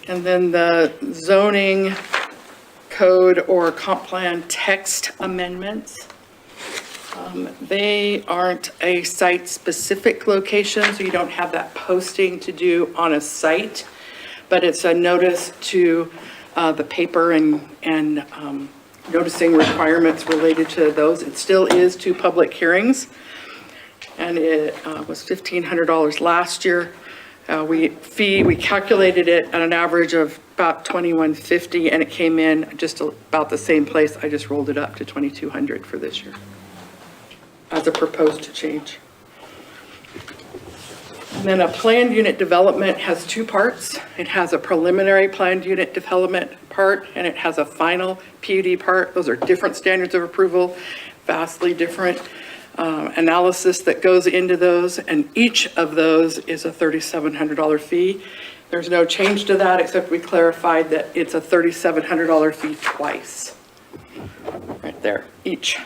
And then the zoning code or comp plan text amendments. They aren't a site-specific location, so you don't have that posting to do on a site, but it's a notice to the paper and noticing requirements related to those. It still is 2 public hearings, and it was $1,500 last year. We calculated it at an average of about $2,150, and it came in just about the same place. I just rolled it up to $2,200 for this year as a proposed change. And then a planned unit development has 2 parts. It has a preliminary planned unit development part, and it has a final PUD part. Those are different standards of approval, vastly different analysis that goes into those, and each of those is a $3,700 fee. There's no change to that, except we clarified that it's a $3,700 fee twice. Right there, each.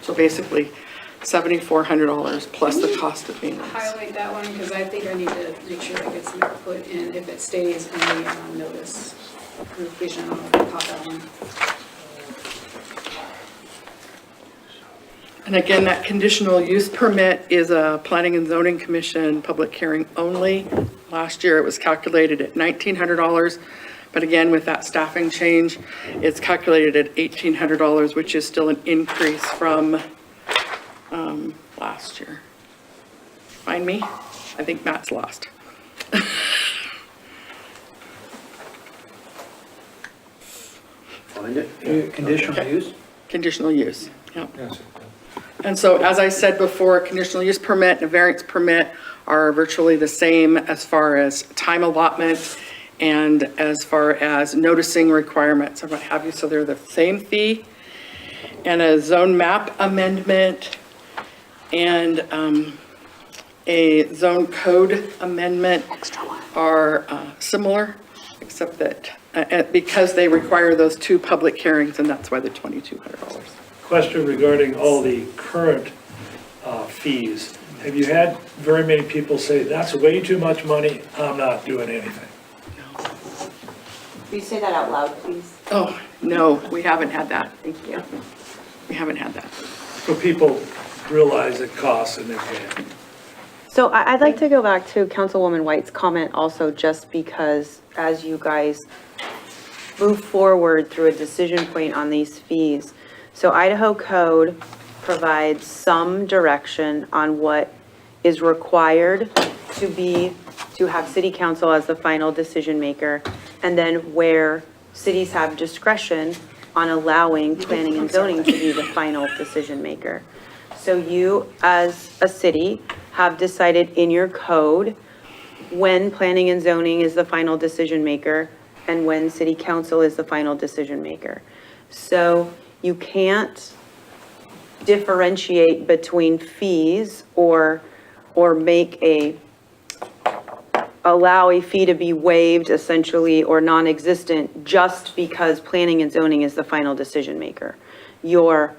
So basically, $7,400 plus the cost of maintenance. Highlight that one, because I think I need to make sure it gets put in, if it stays in the notice. Notification, I'll pop that one. And again, that conditional use permit is a planning and zoning commission public hearing only. Last year, it was calculated at $1,900, but again, with that staffing change, it's calculated at $1,800, which is still an increase from last year. Find me? I think Matt's lost. Find it? Conditional use? Conditional use, yep. Yes. And so, as I said before, a conditional use permit and a variance permit are virtually the same as far as time allotment and as far as noticing requirements and what have you, so they're the same fee. And a zone map amendment and a zone code amendment are similar, except that because they require those 2 public hearings, and that's why the $2,200. Question regarding all the current fees. have you had very many people say, that's way too much money, I'm not doing anything? Will you say that out loud, please? Oh, no, we haven't had that. Thank you. We haven't had that. So people realize it costs and they pay it. So I'd like to go back to Councilwoman White's comment also, just because as you guys move forward through a decision point on these fees, so Idaho Code provides some direction on what is required to have city council as the final decision maker, and then where cities have discretion on allowing planning and zoning to be the final decision maker. So you, as a city, have decided in your code when planning and zoning is the final decision maker and when city council is the final decision maker. So you can't differentiate between fees or allow a fee to be waived essentially or non-existent just because planning and zoning is the final decision maker. Your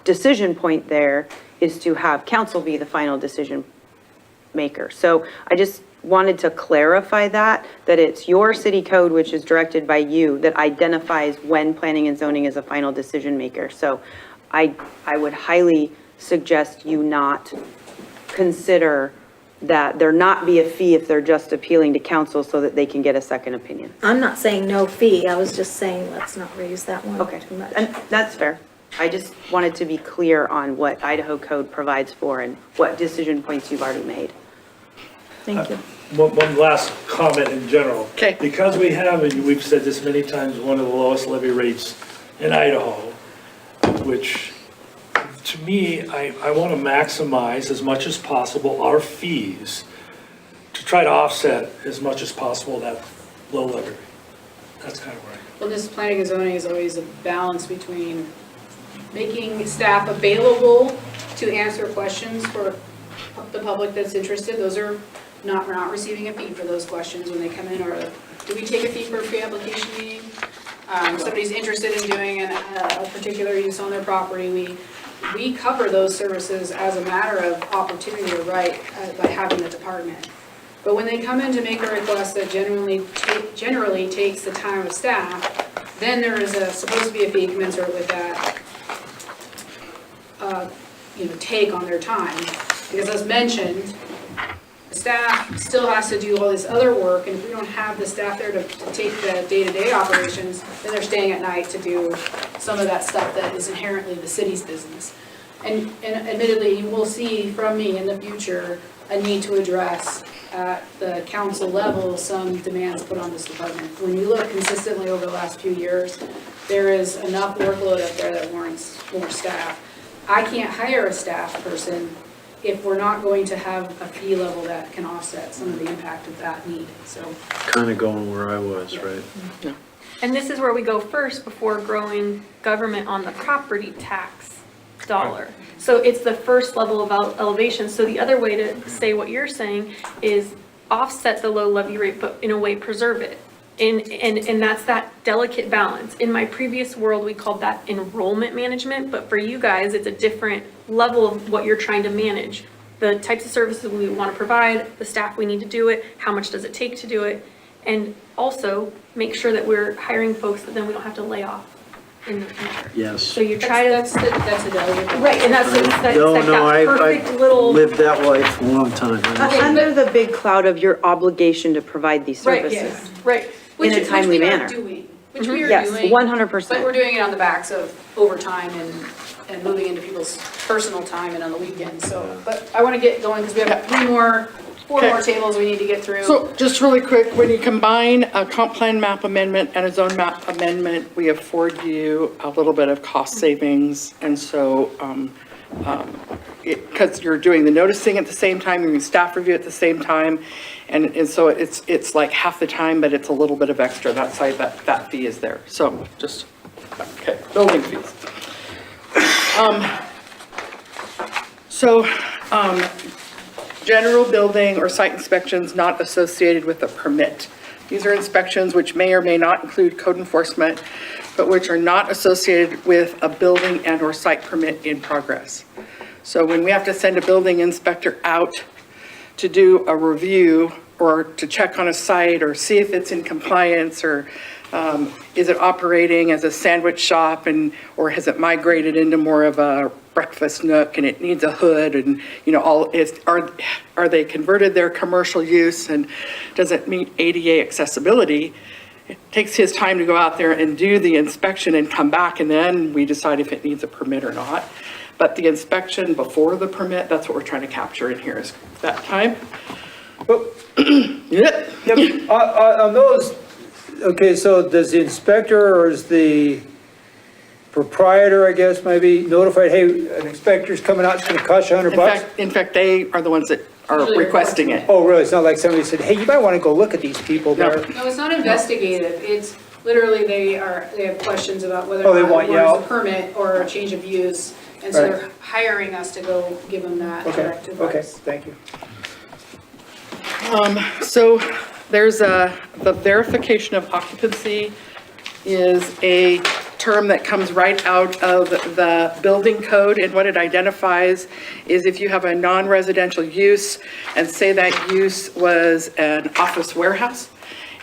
decision point there is to have council be the final decision maker. So I just wanted to clarify that it's your city code, which is directed by you, that identifies when planning and zoning is a final decision maker. So I would highly suggest you not consider that there not be a fee if they're just appealing to council so that they can get a second opinion. I'm not saying no fee, I was just saying let's not raise that one Okay, too much. and that's fair. I just wanted to be clear on what Idaho Code provides for and what decision points you've already made. Thank you. One last comment in general. Okay. Because we have, and we've said this many times, one of the lowest levy rates in Idaho, which to me, I want to maximize as much as possible our fees to try to offset as much as possible that low levy rate. That's kind of where I go. Well, this planning and zoning is always a balance between making staff available to answer questions for the public that's interested. Those are not, we're not receiving a fee for those questions when they come in, or do we take a fee for a pre-application meeting? Somebody's interested in doing a particular use on their property, we cover those services as a matter of opportunity or right by having the department. But when they come in to make a request that generally takes the time of staff, then there is supposed to be a fee commensurate with that, take on their time. Because as mentioned, the staff still has to do all this other work, and if we don't have the staff there to take the day-to-day operations, then they're staying at night to do some of that stuff that is inherently the city's business. And admittedly, you will see from me in the future a need to address at the council level some demands put on this department. When you look consistently over the last few years, there is enough workload up there that warrants more staff. I can't hire a staff person if we're not going to have a fee level that can offset some of the impact of that need, so. Kind of going where I was, right? Yeah. And this is where we go first before growing government on the property tax dollar. So it's the first level of elevation. So the other way to say what you're saying is offset the low levy rate, but in a way preserve it. And that's that delicate balance. In my previous world, we called that enrollment management, but for you guys, it's a different level of what you're trying to manage. The types of services we want to provide, the staff we need to do it, how much does it take to do it, and also make sure that we're hiring folks that then we don't have to lay off in the future. Yes. So you try to. That's a delicate. Right, and that's like No, that perfect I've little. lived that life a long time. Under the big cloud of your obligation to provide these Right, services. yes, right. In a timely manner. Which we are Yes, doing. 100%. But we're doing it on the backs of overtime and moving into people's personal time and on the weekends, so. But I want to get going because we have four more tables we need to get through. So just really quick, when you combine a comp plan map amendment and a zone map amendment, we afford you a little bit of cost savings. And so, because you're doing the noticing at the same time, you're doing staff review at the same time. And so it's like half the time, but it's a little bit of extra. That's why that fee is there. So just, okay, building fees. General building or site inspections not associated with a permit. These are inspections which may or may not include code enforcement, but which are not associated with a building and or site permit in progress. So when we have to send a building inspector out to do a review or to check on a site or see if it's in compliance or is it operating as a sandwich shop or has it migrated into more of a breakfast nook and it needs a hood and, are they converted their commercial use and does it meet ADA accessibility? It takes his time to go out there and do the inspection and come back and then we decide if it needs a permit or not. But the inspection before the permit, that's what we're trying to capture in here is that time. Yep. On those, okay, so does the inspector or is the proprietor, I guess, maybe notified, hey, an inspector's coming out, it's gonna cost you $100? In fact, they are the ones that are requesting it. Oh, really? It's not like somebody said, hey, you might wanna go look at these people there. No, it's not investigative, it's literally they have questions about whether Oh, or they not want it you warrants out? a permit or a change of use. And so Right. they're hiring us to go give them that direct advice. Okay, thank you. So there's the verification of occupancy is a term that comes right out of the building code, and what it identifies is if you have a non-residential use and say that use was an office warehouse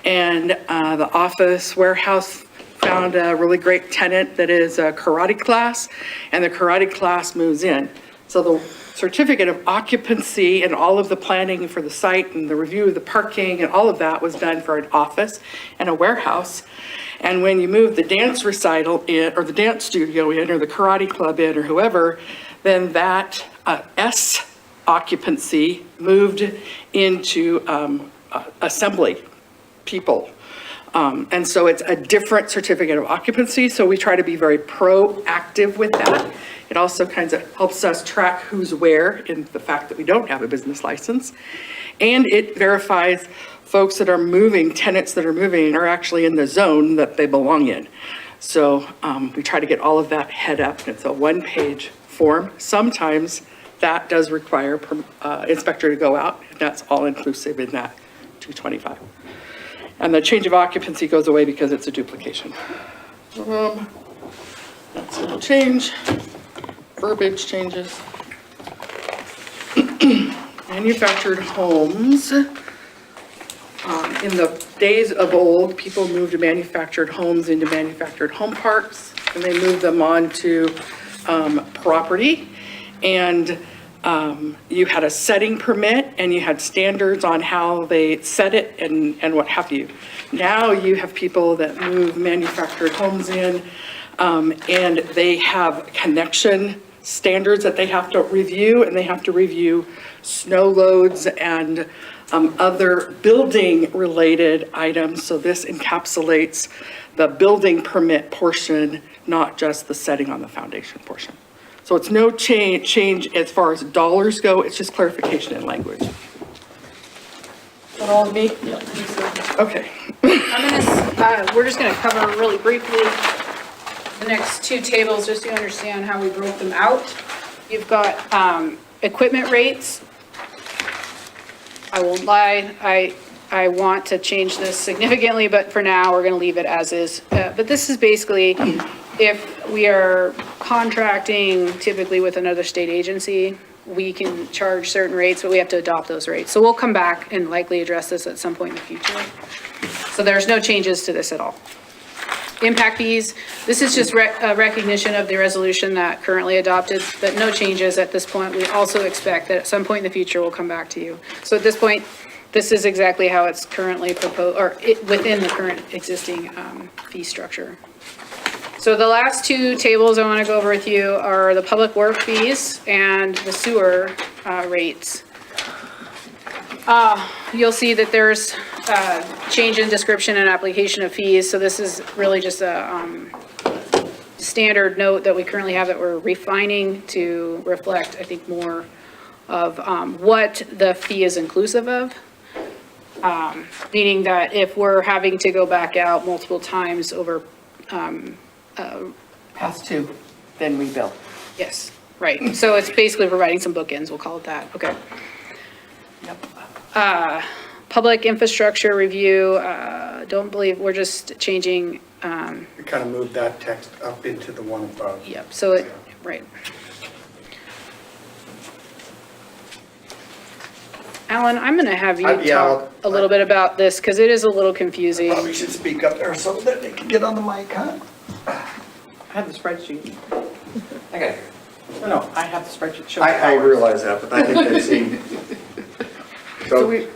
and the office warehouse found a really great tenant that is a karate class and the karate class moves in. So the certificate of occupancy and all of the planning for the site and the review of the parking and all of that was done for an office and a warehouse. And when you move the dance recital in, or the dance studio in, or the karate club in, or whoever, then that S occupancy moved into assembly people. And so it's a different certificate of occupancy, so we try to be very proactive with that. It also kind of helps us track who's where in the fact that we don't have a business license. And it verifies folks that are moving, tenants that are moving are actually in the zone that they belong in. So we try to get all of that head up. It's a one-page form. Sometimes that does require inspector to go out, and that's all inclusive in that 225. And the change of occupancy goes away because it's a duplication. That's a change. Verbiage changes. Manufactured homes. In the days of old, people moved manufactured homes into manufactured home parks, and they moved them onto property. And you had a setting permit, and you had standards on how they set it and what have you. Now you have people that move manufactured homes in, and they have connection standards that they have to review, and they have to review snow loads and other building-related items. So this encapsulates the building permit portion, not just the setting on the foundation portion. So it's no change as far as dollars go, it's just clarification in language. Is that all of me? Yeah. Okay. We're just gonna cover really briefly the next two tables, just so you understand how we broke them out. You've got equipment rates. I won't lie, I want to change this significantly, but for now, we're gonna leave it as is. But this is basically, if we are contracting typically with another state agency, we can charge certain rates, but we have to adopt those rates. So we'll come back and likely address this at some point in the future. So there's no changes to this at all. Impact fees, this is just a recognition of the resolution that currently adopted, but no changes at this point. We also expect that at some point in the future, we'll come back to you. So at this point, this is exactly how it's currently proposed, or within the current existing fee structure. So the last two tables I want to go over with you are the public work fees and the sewer rates. You'll see that there's change in description and application of fees. So this is really just a standard note that we currently have that we're refining to reflect, I think, more of what the fee is inclusive of. Meaning that if we're having to go back out multiple times over Past two, then we bill. yes, right. So it's basically providing some bookends, we'll call it that. Okay. Yep. Public infrastructure review, don't believe, we're just changing, We kind of moved that text up into the one above. yep, so it, right. Alan, I'm gonna have you Yeah, talk a little bit about this, because it is a little confusing. Probably should speak up there so that they can get on the mic, huh? I have the spreadsheet. I got it. No, I have the spreadsheet. Show I realize that, but I think they've seen. So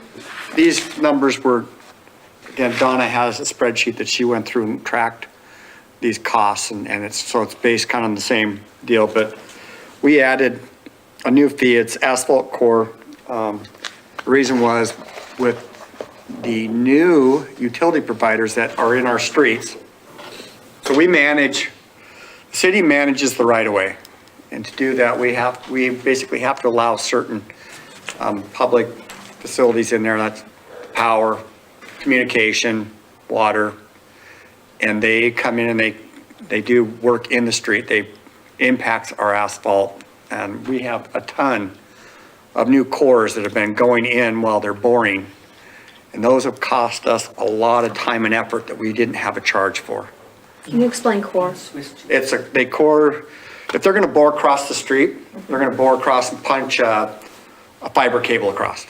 these numbers were, again, Donna has a spreadsheet that she went through and tracked these costs, and so it's based kind of on the same deal, but we added a new fee, it's asphalt core. The reason was with the new utility providers that are in our streets. So we manage, the city manages the right of way. And to do that, we basically have to allow certain public facilities in there, that's power, communication, water. And they come in and they do work in the street. They impact our asphalt. And we have a ton of new cores that have been going in while they're boring. And those have cost us a lot of time and effort that we didn't have a charge for. Can you explain core? They core, if they're gonna bore across the street, they're gonna bore across and punch a fiber cable across.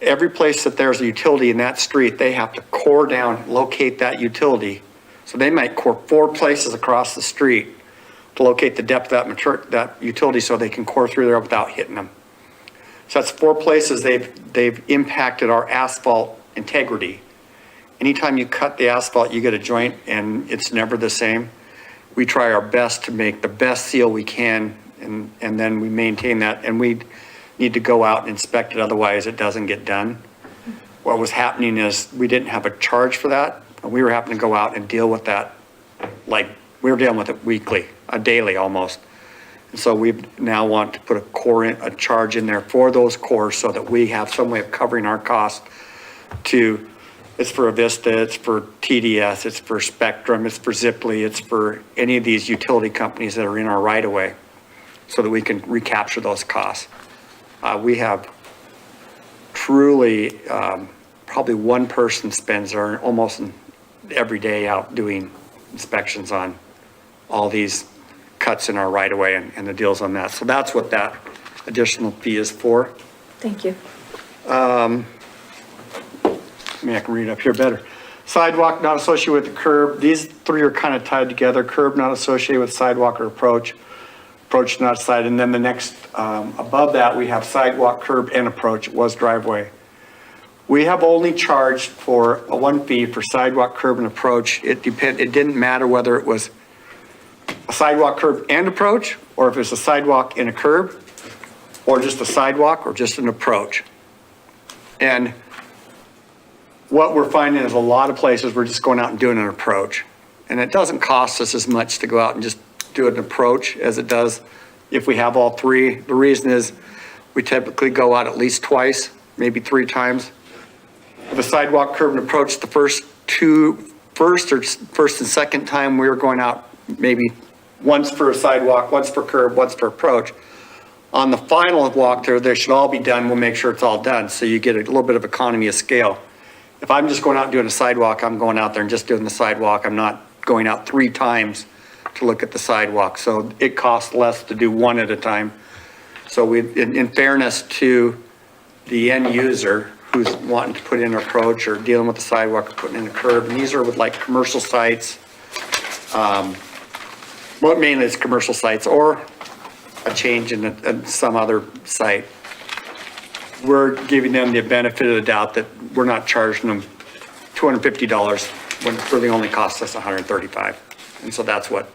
Every place that there's a utility in that street, they have to core down, locate that utility. So they might core 4 places across the street to locate the depth of that utility so they can core through there without hitting them. So that's 4 places they've impacted our asphalt integrity. Anytime you cut the asphalt, you get a joint and it's never the same. We try our best to make the best seal we can and then we maintain that, and we need to go out and inspect it, otherwise it doesn't get done. What was happening is we didn't have a charge for that. We were having to go out and deal with that, like we were dealing with it weekly, daily almost. And so we now want to put a charge in there for those cores so that we have some way of covering our costs to, it's for Avista, it's for TDS, it's for Spectrum, it's for Ziply, it's for any of these utility companies that are in our right of way so that we can recapture those costs. We have truly, probably one person spends almost every day out doing inspections on all these cuts in our right of way and the deals on that. So that's what that additional fee is for. Thank you. I can read it up here better. Sidewalk not associated with the curb. These 3 are kind of tied together. Curb not associated with sidewalk or approach. Approach not side. And then the next, above that, we have sidewalk, curb, and approach. It was driveway. We have only charged for a 1 fee for sidewalk, curb, and approach. It didn't matter whether it was a sidewalk, curb, and approach, or if it's a sidewalk and a curb, or just a sidewalk, or just an approach. And what we're finding is a lot of places we're just going out and doing an approach. And it doesn't cost us as much to go out and just do an approach as it does if we have all 3. The reason is we typically go out at least twice, maybe 3 times. The sidewalk, curb, and approach, the first and second time we were going out, maybe once for a sidewalk, once for curb, once for approach. On the final walkthrough, they should all be done. We'll make sure it's all done. So you get a little bit of economy of scale. If I'm just going out and doing a sidewalk, I'm going out there and just doing the sidewalk. I'm not going out 3 times to look at the sidewalk. So it costs less to do 1 at a time. So in fairness to the end user who's wanting to put in an approach or dealing with the sidewalk or putting in a curb, and these are with like commercial sites, well, mainly it's commercial sites or a change in some other site. We're giving them the benefit of the doubt that we're not charging them $250 when it really only costs us $135. And so that's what,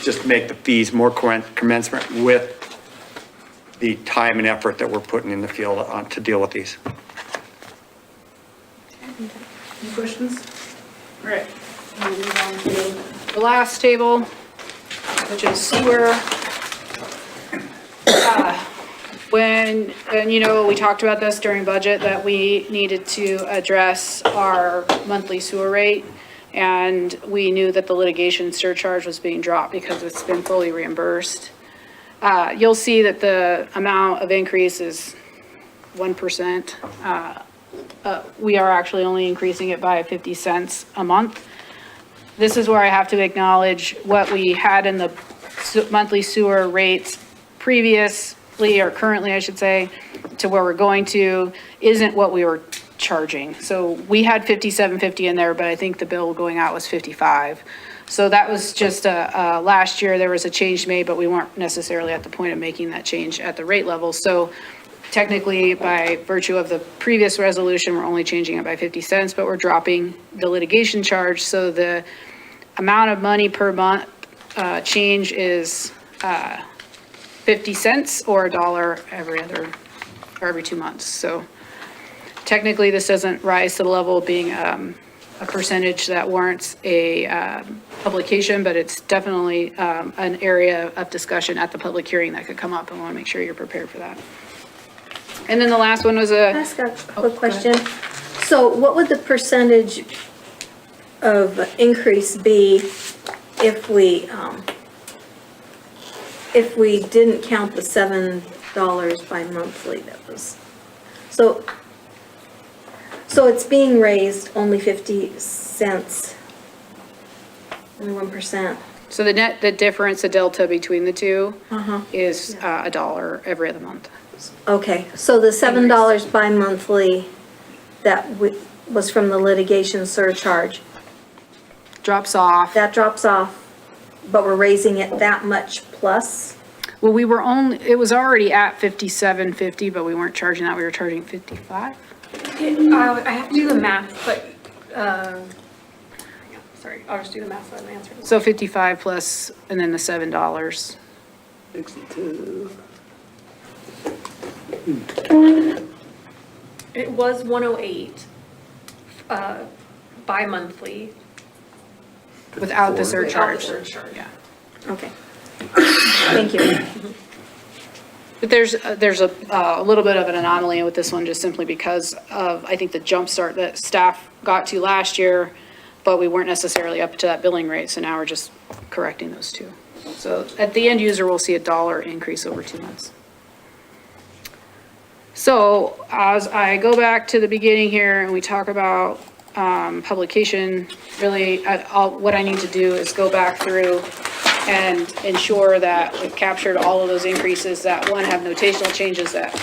just make the fees more commensurate with the time and effort that we're putting in the field on to deal with these. Any questions? All right. We'll move on to the last table, which is sewer. And you know, we talked about this during budget, that we needed to address our monthly sewer rate. And we knew that the litigation surcharge was being dropped because it's been fully reimbursed. You'll see that the amount of increase is 1%. We are actually only increasing it by 50 cents a month. This is where I have to acknowledge what we had in the monthly sewer rates previously, or currently I should say, to where we're going to isn't what we were charging. So we had 57.50 in there, but I think the bill going out was 55. So that was just last year, there was a change made, but we weren't necessarily at the point of making that change at the rate level. So technically, by virtue of the previous resolution, we're only changing it by 50 cents, but we're dropping the litigation charge. So the amount of money per month change is 50 cents or $1 every 2 months. So technically, this doesn't rise to the level of being a percentage that warrants a publication, but it's definitely an area of discussion at the public hearing that could come up, and I want to make sure you're prepared for that. And then the last one was Can I ask a quick question? So what would the percentage of increase be if we didn't count the $7 bi-monthly that was, so it's being raised only 50 cents, only 1%. So the difference, the delta between the two is $1 every other month. Okay, so the $7 bi-monthly that was from the litigation surcharge, Drops off. that drops off, but we're raising it that much plus? Well, it was already at 57.50, but we weren't charging that, we were charging 55. I have to do the math, but, sorry, I'll just do the math so I'm answering. So 55 plus, and then the $7. 62. It was 108 bi-monthly. Without the surcharge. Without the surcharge. Yeah. Okay. Thank you. But there's a little bit of an anomaly with this one, just simply because of, I think, the jump start that staff got to last year, but we weren't necessarily up to that billing rate, so now we're just correcting those two. So at the end user, we'll see $1 increase over 2 months. So as I go back to the beginning here and we talk about publication, really, what I need to do is go back through and ensure that we've captured all of those increases that, one, have notational changes that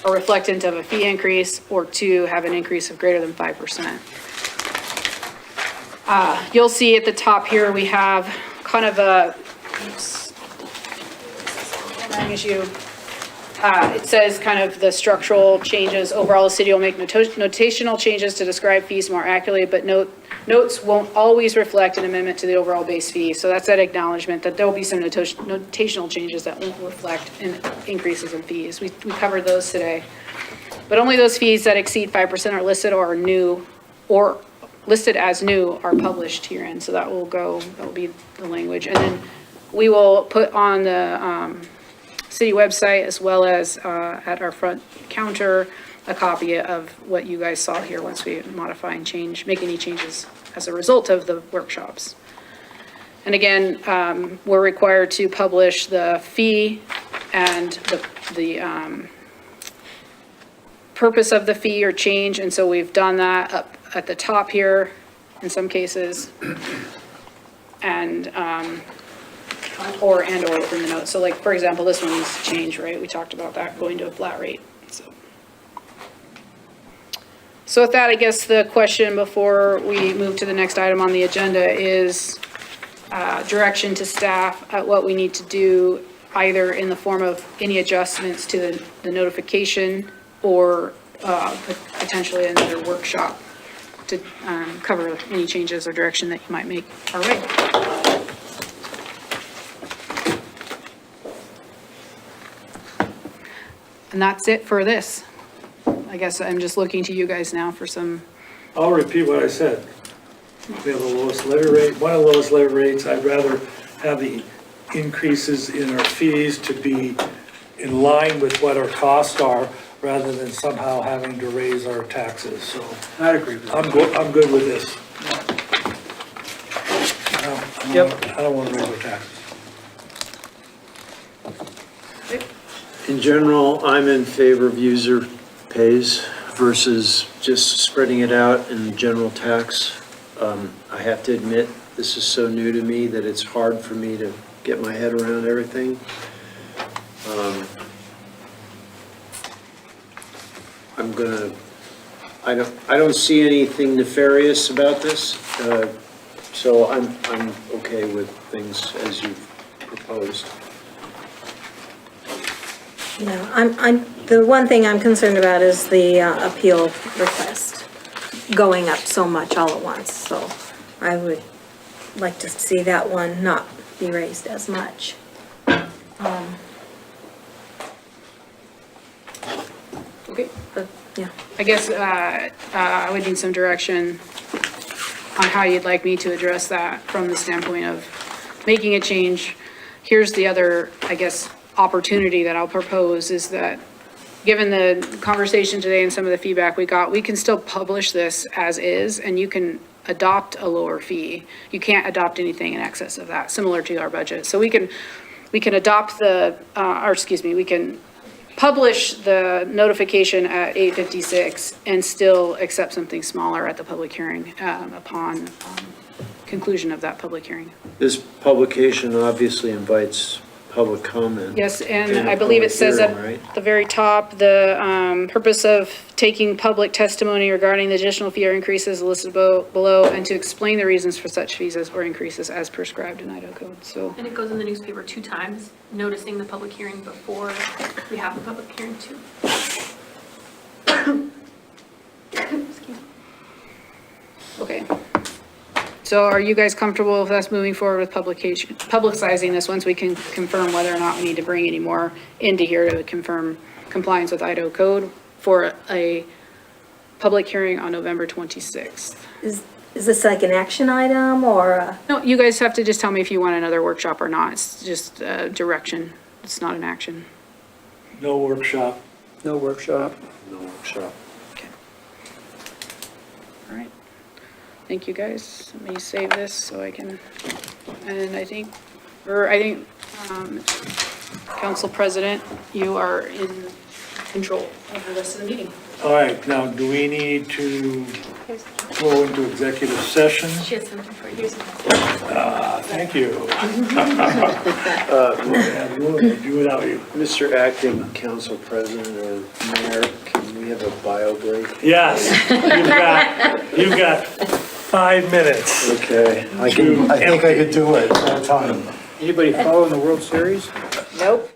are reflective of a fee increase, or two, have an increase of greater than 5%. You'll see at the top here, we have kind of a, issue. It says kind of the structural changes. Overall, the city will make notational changes to describe fees more accurately, but notes won't always reflect an amendment to the overall base fee. So that's that acknowledgement that there will be some notational changes that won't reflect in increases in fees. We covered those today. But only those fees that exceed 5% are listed or are new, or listed as new, are published herein. So that will be the language. And then we will put on the city website, as well as at our front counter, a copy of what you guys saw here once we modify and make any changes as a result of the workshops. And again, we're required to publish the fee and the purpose of the fee or change, and so we've done that up at the top here in some cases, and or within the notes. So like, for example, this one's change, right? We talked about that going to a flat rate. So with that, I guess the question before we move to the next item on the agenda is direction to staff at what we need to do, either in the form of any adjustments to the notification, or potentially another workshop to cover any changes or direction that you might make our way. And that's it for this. I guess I'm just looking to you guys now for some. I'll repeat what I said. We have the lowest levy rate, one of the lowest levy rates. I'd rather have the increases in our fees to be in line with what our costs are, rather than somehow having to raise our taxes. So I'd agree with that. I'm good with this. I don't want to raise our taxes. In general, I'm in favor of user pays versus just spreading it out in general tax. I have to admit, this is so new to me that it's hard for me to get my head around everything. I'm gonna, I don't see anything nefarious about this, so I'm okay with things as you've proposed. Yeah, the one thing I'm concerned about is the appeal request going up so much all at once, so I would like to see that one not be raised as much. Okay. But, yeah. I guess I would need some direction on how you'd like me to address that from the standpoint of making a change. Here's the other, I guess, opportunity that I'll propose is that, given the conversation today and some of the feedback we got, we can still publish this as is, and you can adopt a lower fee. You can't adopt anything in excess of that, similar to our budget. So we can adopt we can publish the notification at 8:56 and still accept something smaller at the public hearing upon conclusion of that public hearing. This publication obviously invites public comment. Yes, and And a I believe it public says hearing, at right? the very top, the purpose of taking public testimony regarding the additional fee or increases listed below, and to explain the reasons for such fees or increases as prescribed in Idaho code, so. And it goes in the newspaper 2 times, noticing the public hearing before we have the public hearing too. Excuse me. Okay. So are you guys comfortable with us moving forward with publicizing this once we can confirm whether or not we need to bring any more into here to confirm compliance with Idaho code for a public hearing on November 26th? Is this like an action item or? No, you guys have to just tell me if you want another workshop or not. It's just direction. It's not an action. No workshop. No workshop. No workshop. Okay. All right. Thank you, guys. Let me save this so I can, and I think, Council President, you are in control of the rest of the meeting. All right, now, do we need to go into executive session? She has something for you. Thank you. We'll do without you. Mr. Acting Council President or Mayor, can we have a bio break? Yes, you've got 5 minutes. Okay. I think I could do it at a time. Anybody following the World Series? Nope.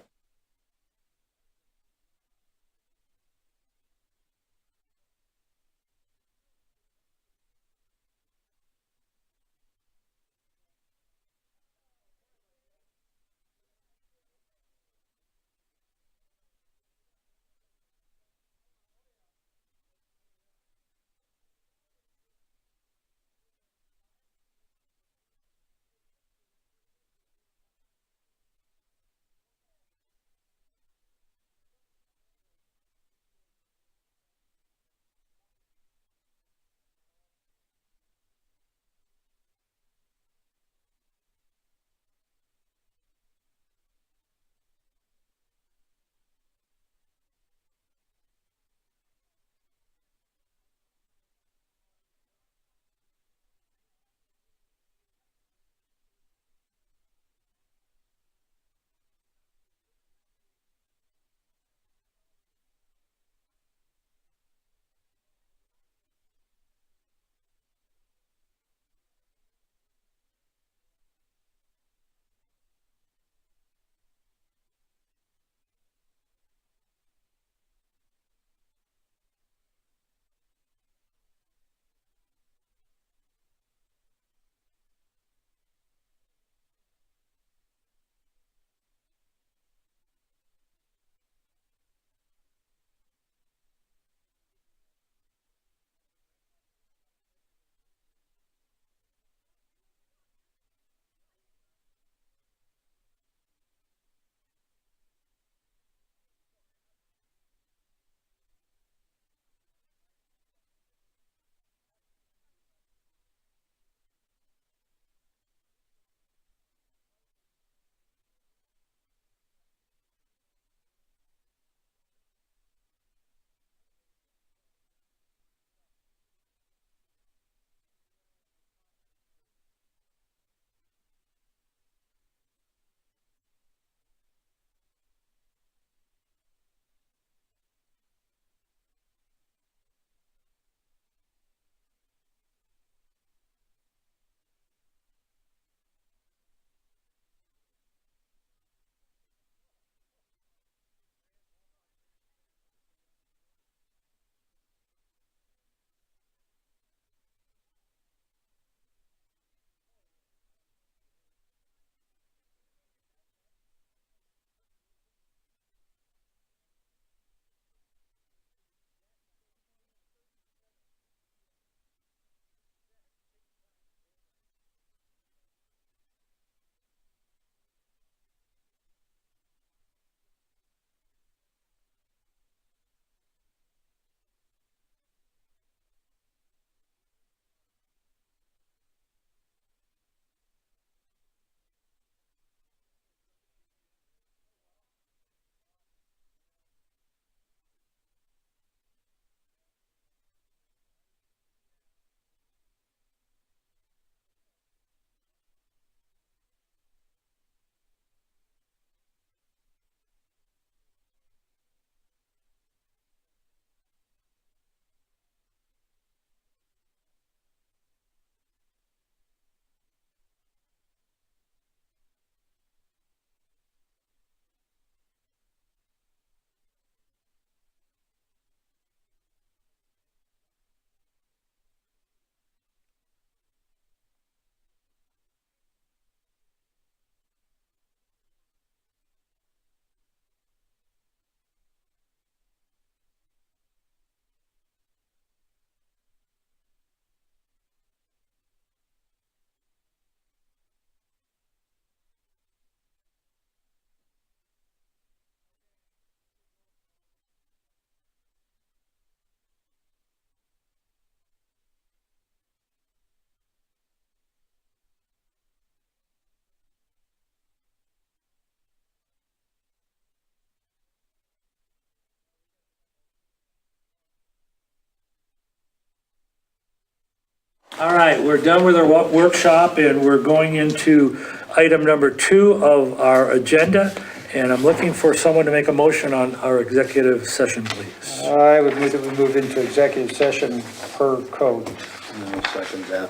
All right, we're done with our workshop and we're going into item number 2 of our agenda. And I'm looking for someone to make a motion on our executive session, please. I would move that we move into executive session per code. I'll second that.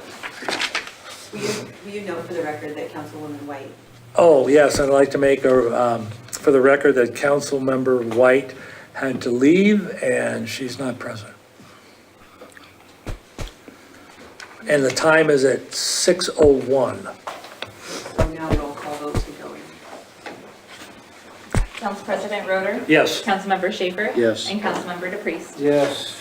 Will you note for the record that Councilwoman White? Oh, yes, I'd like to make for the record that Councilmember White had to leave and she's not present. And the time is at 6:01. So now roll call vote to go in. Council President Roder? Yes. Councilmember Schaefer? Yes. And Councilmember DePriest? Yes.